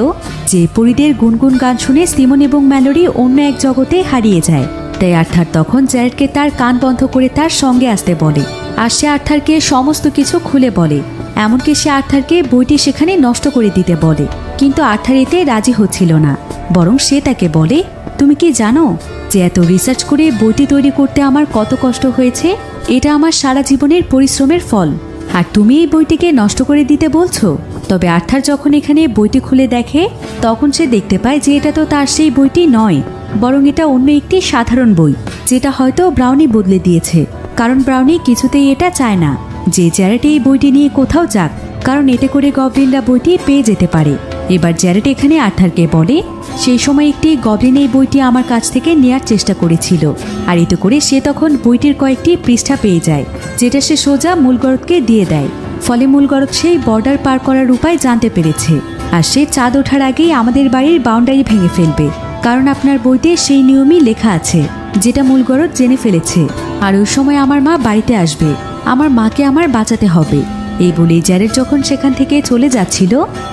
যে পরীদের গুনগুন গান শুনে সিমন এবং ম্যালোরি অন্য এক জগতে হারিয়ে যায়। তাই আর্থার তখন জ্যারেডকে তার কান বন্ধ করে তার সঙ্গে আসতে বলে আর সে আর্থারকে সমস্ত কিছু খুলে বলে। এমনকি সে আর্থারকে বইটি সেখানে নষ্ট করে দিতে বলে, কিন্তু আর্থার এতে রাজি হচ্ছিল না। বরং সে তাকে বলে, তুমি কি জানো যে এত রিসার্চ করে বইটি তৈরি করতে আমার কত কষ্ট হয়েছে? এটা আমার সারা জীবনের পরিশ্রমের ফল, আর তুমি এই বইটিকে নষ্ট করে দিতে বলছো? তবে আর্থার যখন এখানে বইটি খুলে দেখে তখন সে দেখতে পায় যে এটা তো তার সেই বইটি নয়, বরং এটা অন্য একটি সাধারণ বই, যেটা হয়তো ব্রাউনি বদলে দিয়েছে। কারণ ব্রাউনি কিছুতেই এটা চায় না যে জ্যারেড এই বইটি নিয়ে কোথাও যাক, কারণ এতে করে গবলিনরা বইটি পেয়ে যেতে পারে। এবার জ্যারেড এখানে আর্থারকে বলে, সেই সময় একটি গবলিন এই বইটি আমার কাছ থেকে নেয়ার চেষ্টা করেছিল, আর এতে করে সে তখন বইটির কয়েকটি পৃষ্ঠা পেয়ে যায়, যেটা সে সোজা মূলগরতকে দিয়ে দেয়। ফলে মূলগরত সেই বর্ডার পার করার উপায় জানতে পেরেছে, আর সে চাঁদ ওঠার আগেই আমাদের বাড়ির বাউন্ডারি ভেঙে ফেলবে, কারণ আপনার বইতে সেই নিয়মই লেখা আছে যেটা মূলগরত জেনে ফেলেছে। আর ওই সময় আমার মা বাড়িতে আসবে, আমার মাকে আমার বাঁচাতে হবে। এই বলে জ্যারেড যখন সেখান থেকে চলে যাচ্ছিল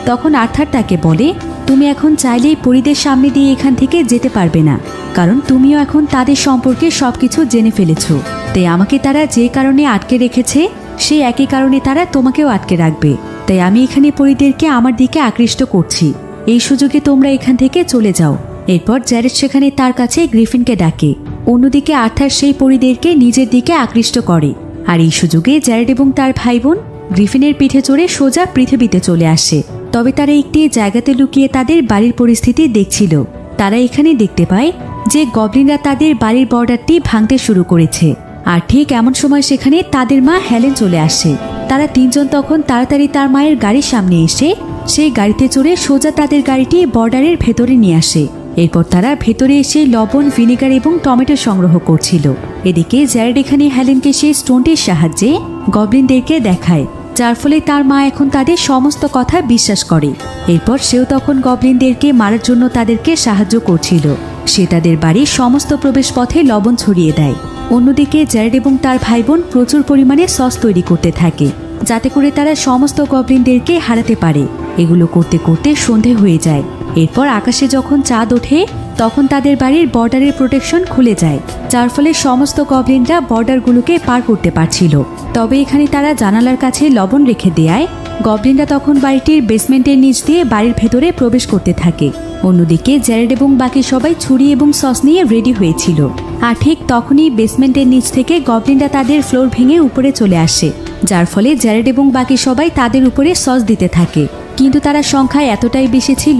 তখন আর্থার তাকে বলে, তুমি এখন চাইলেই পরীদের সামনে দিয়ে এখান থেকে যেতে পারবে না, কারণ তুমিও এখন তাদের সম্পর্কে সবকিছু জেনে ফেলেছো। তাই আমাকে তারা যে কারণে আটকে রেখেছে সেই একই কারণে তারা তোমাকেও আটকে রাখবে। তাই আমি এখানে পরীদেরকে আমার দিকে আকৃষ্ট করছি, এই সুযোগে তোমরা এখান থেকে চলে যাও। এরপর জ্যারেড সেখানে তার কাছে গ্রিফিনকে ডাকে। অন্যদিকে আর্থার সেই পরীদেরকে নিজের দিকে আকৃষ্ট করে, আর এই সুযোগে জ্যারেড এবং তার ভাই বোন গ্রিফিনের পিঠে চড়ে সোজা পৃথিবীতে চলে আসে। তবে তারা একটি জায়গাতে লুকিয়ে তাদের বাড়ির পরিস্থিতি দেখছিল। তারা এখানে দেখতে পায় যে গবলিনরা তাদের বাড়ির বর্ডারটি ভাঙতে শুরু করেছে। আর ঠিক এমন সময় সেখানে তাদের মা হেলেন চলে আসে। তারা তিনজন তখন তাড়াতাড়ি তার মায়ের গাড়ির সামনে এসে সেই গাড়িতে চড়ে সোজা তাদের গাড়িটি বর্ডারের ভেতরে নিয়ে আসে। এরপর তারা ভেতরে এসে লবণ, ভিনেগার এবং টমেটো সংগ্রহ করছিল। এদিকে জ্যারেড এখানে হেলেনকে সেই স্টোনটির সাহায্যে গবলিনদেরকে দেখায়, যার ফলে তার মা এখন তাদের সমস্ত কথা বিশ্বাস করে। এরপর সেও তখন গবলিনদেরকে মারার জন্য তাদেরকে সাহায্য করছিল। সে তাদের বাড়ির সমস্ত প্রবেশ পথে লবণ ছড়িয়ে দেয়। অন্যদিকে জ্যারেড এবং তার ভাই বোন প্রচুর পরিমাণে সস তৈরি করতে থাকে, যাতে করে তারা সমস্ত গবলিনদেরকে হারাতে পারে। এগুলো করতে করতে সন্ধে হয়ে যায়। এরপর আকাশে যখন চাঁদ ওঠে তখন তাদের বাড়ির বর্ডারের প্রোটেকশন খুলে যায়, যার ফলে সমস্ত গবলিনরা বর্ডারগুলোকে পার করতে পারছিল। তবে এখানে তারা জানালার কাছে লবণ রেখে দেয়। গবলিনরা তখন বাড়িটির বেসমেন্টের নিচ দিয়ে বাড়ির ভেতরে প্রবেশ করতে থাকে। অন্যদিকে জ্যারেড এবং বাকি সবাই ছুরি এবং সস নিয়ে রেডি হয়েছিল। আর ঠিক তখনই বেসমেন্টের নিচ থেকে গবলিনরা তাদের ফ্লোর ভেঙে উপরে চলে আসে, যার ফলে জ্যারেড এবং বাকি সবাই তাদের উপরে সস দিতে থাকে। কিন্তু তারা সংখ্যায় এতটাই বেশি ছিল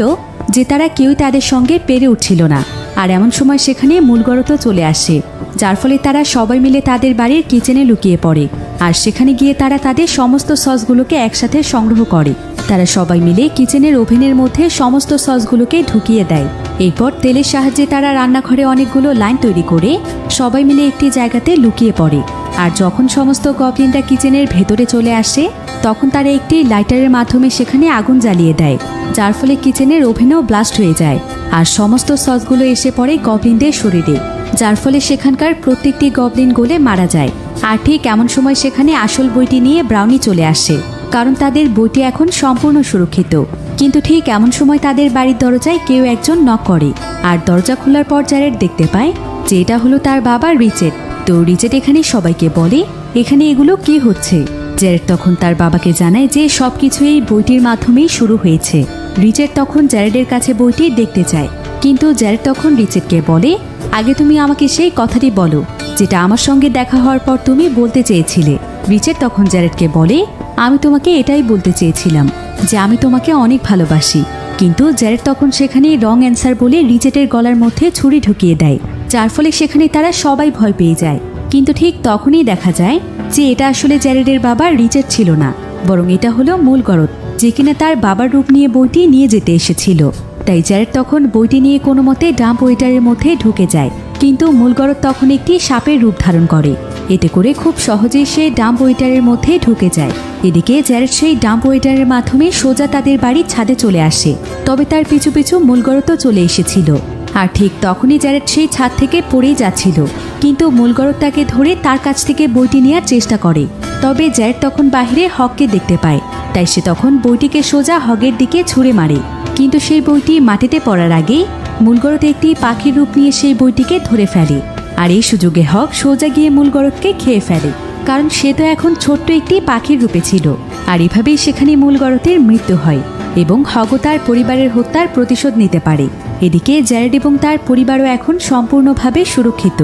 যে তারা কেউই তাদের সঙ্গে পেরে উঠছিল না। আর এমন সময় সেখানে মূলগরত চলে আসে, যার ফলে তারা সবাই মিলে তাদের বাড়ির কিচেনে লুকিয়ে পড়ে। আর সেখানে গিয়ে তারা তাদের সমস্ত সসগুলোকে একসাথে সংগ্রহ করে। তারা সবাই মিলে কিচেনের ওভেনের মধ্যে সমস্ত সসগুলোকে ঢুকিয়ে দেয়। এরপর তেলের সাহায্যে তারা রান্নাঘরে অনেকগুলো লাইন তৈরি করে সবাই মিলে একটি জায়গাতে লুকিয়ে পড়ে। আর যখন সমস্ত গবলিনরা কিচেনের ভেতরে চলে আসে তখন তারা একটি লাইটারের মাধ্যমে সেখানে আগুন জ্বালিয়ে দেয়, যার ফলে কিচেনের ওভেনও ব্লাস্ট হয়ে যায়। আর সমস্ত সসগুলো এসে পড়ে গবলিনদের শরীরে, যার ফলে সেখানকার প্রত্যেকটি গবলিন গলে মারা যায়। আর ঠিক এমন সময় সেখানে আসল বইটি নিয়ে ব্রাউনি চলে আসে, কারণ তাদের বইটি এখন সম্পূর্ণ সুরক্ষিত। কিন্তু ঠিক এমন সময় তাদের বাড়ির দরজায় কেউ একজন নক করে। আর দরজা খোলার পর জ্যারেড দেখতে পায় যে এটা হলো তার বাবা রিচেট। তো রিচেট এখানে সবাইকে বলে এখানে এগুলো কি হচ্ছে। জ্যারেড তখন তার বাবাকে জানায় যে সবকিছু এই বইটির মাধ্যমেই শুরু হয়েছে। রিচেট তখন জ্যারেডের কাছে বইটি দেখতে চায়, কিন্তু জ্যারেড তখন রিচেটকে বলে আগে তুমি আমাকে সেই কথাটি বলো যেটা আমার সঙ্গে দেখা হওয়ার পর তুমি বলতে চেয়েছিলে। রিচেট তখন জ্যারেডকে বলে আমি তোমাকে এটাই বলতে চেয়েছিলাম যে আমি তোমাকে অনেক ভালোবাসি। কিন্তু জ্যারেড তখন সেখানে রং অ্যান্সার বলে রিচেটের গলার মধ্যে ছুরি ঢুকিয়ে দেয়, যার ফলে সেখানে তারা সবাই ভয় পেয়ে যায়। কিন্তু ঠিক তখনই দেখা যায় যে এটা আসলে জ্যারেডের বাবা রিচেট ছিল না, বরং এটা হলো মূলগরত, যে কিনা তার বাবার রূপ নিয়ে বইটি নিয়ে যেতে এসেছিল। তাই জ্যারেড তখন বইটি নিয়ে কোনো মতে ডাম্প ওয়েটারের মধ্যে ঢুকে যায়, কিন্তু মূলগরত তখন একটি সাপের রূপ ধারণ করে। এতে করে খুব সহজেই সে ডাম্প ওয়েটারের মধ্যে ঢুকে যায়। এদিকে জ্যারেড সেই ডাম্প ওয়েটারের মাধ্যমে সোজা তাদের বাড়ির ছাদে চলে আসে, তবে তার পিছু পিছু মূলগরতও চলে এসেছিল। আর ঠিক তখনই জ্যারেড সেই ছাদ থেকে পড়েই যাচ্ছিল, কিন্তু মূলগরত তাকে ধরে তার কাছ থেকে বইটি নেওয়ার চেষ্টা করে। তবে জ্যারেড তখন বাহিরে হককে দেখতে পায়, তাই সে তখন বইটিকে সোজা হগের দিকে ছুঁড়ে মারে। কিন্তু সেই বইটি মাটিতে পড়ার আগেই মূলগরত একটি পাখির রূপ নিয়ে সেই বইটিকে ধরে ফেলে। আর এই সুযোগে হক সোজা গিয়ে মূলগরতকে খেয়ে ফেলে, কারণ সে তো এখন ছোট্ট একটি পাখির রূপে ছিল। আর এভাবেই সেখানে মূলগরতের মৃত্যু হয় এবং হগও তার পরিবারের হত্যার প্রতিশোধ নিতে পারে। এদিকে জ্যারেড এবং তার পরিবারও এখন সম্পূর্ণভাবে সুরক্ষিত।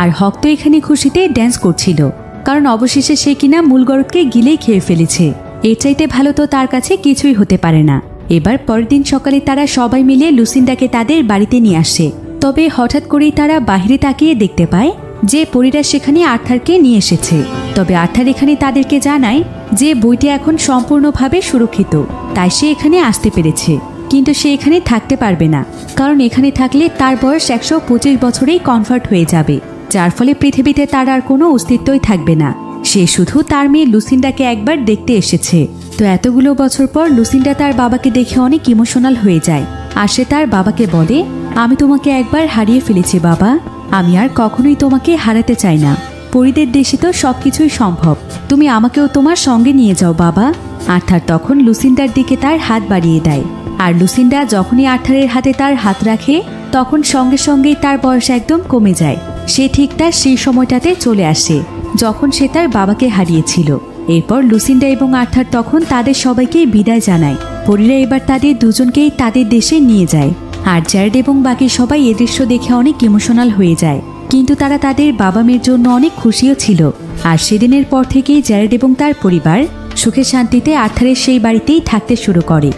আর হক তো এখানে খুশিতে ড্যান্স করছিল, কারণ অবশেষে সে কিনা মূলগরতকে গিলেই খেয়ে ফেলেছে। এর চাইতে ভালো তো তার কাছে কিছুই হতে পারে না। এবার পরের দিন সকালে তারা সবাই মিলে লুসিন্ডাকে তাদের বাড়িতে নিয়ে আসে। তবে হঠাৎ করেই তারা বাইরে তাকিয়ে দেখতে পায় যে পরীরা সেখানে আর্থারকে নিয়ে এসেছে। তবে আর্থার এখানে তাদেরকে জানায় যে বইটি এখন সম্পূর্ণভাবে সুরক্ষিত, তাই সে এখানে আসতে পেরেছে। কিন্তু সে এখানে থাকতে পারবে না, কারণ এখানে থাকলে তার বয়স 125 বছরেই কনভার্ট হয়ে যাবে, যার ফলে পৃথিবীতে তার আর কোনো অস্তিত্বই থাকবে না। সে শুধু তার মেয়ে লুসিন্ডাকে একবার দেখতে এসেছে। তো এতগুলো বছর পর লুসিন্ডা তার বাবাকে দেখে অনেক ইমোশনাল হয়ে যায়। আর সে তার বাবাকে বলে আমি তোমাকে একবার হারিয়ে ফেলেছি বাবা, আমি আর কখনোই তোমাকে হারাতে চাই না। পরীদের দেশে তো সবকিছুই সম্ভব, তুমি আমাকেও তোমার সঙ্গে নিয়ে যাও বাবা। আর্থার তখন লুসিন্ডার দিকে তার হাত বাড়িয়ে দেয়। আর লুসিন্ডা যখনই আর্থারের হাতে তার হাত রাখে তখন সঙ্গে সঙ্গেই তার বয়স একদম কমে যায়। সে ঠিক তার সেই সময়টাতে চলে আসে যখন সে তার বাবাকে হারিয়েছিল। এরপর লুসিন্ডা এবং আর্থার তখন তাদের সবাইকে বিদায় জানায়। পরীরা এবার তাদের দুজনকেই তাদের দেশে নিয়ে যায়। আর জ্যারেড এবং বাকি সবাই এ দৃশ্য দেখে অনেক ইমোশনাল হয়ে যায়, কিন্তু তারা তাদের বাবা মেয়ের জন্য অনেক খুশিও ছিল। আর সেদিনের পর থেকেই জ্যারেড এবং তার পরিবার সুখে শান্তিতে আর্থারের সেই বাড়িতেই থাকতে শুরু করে।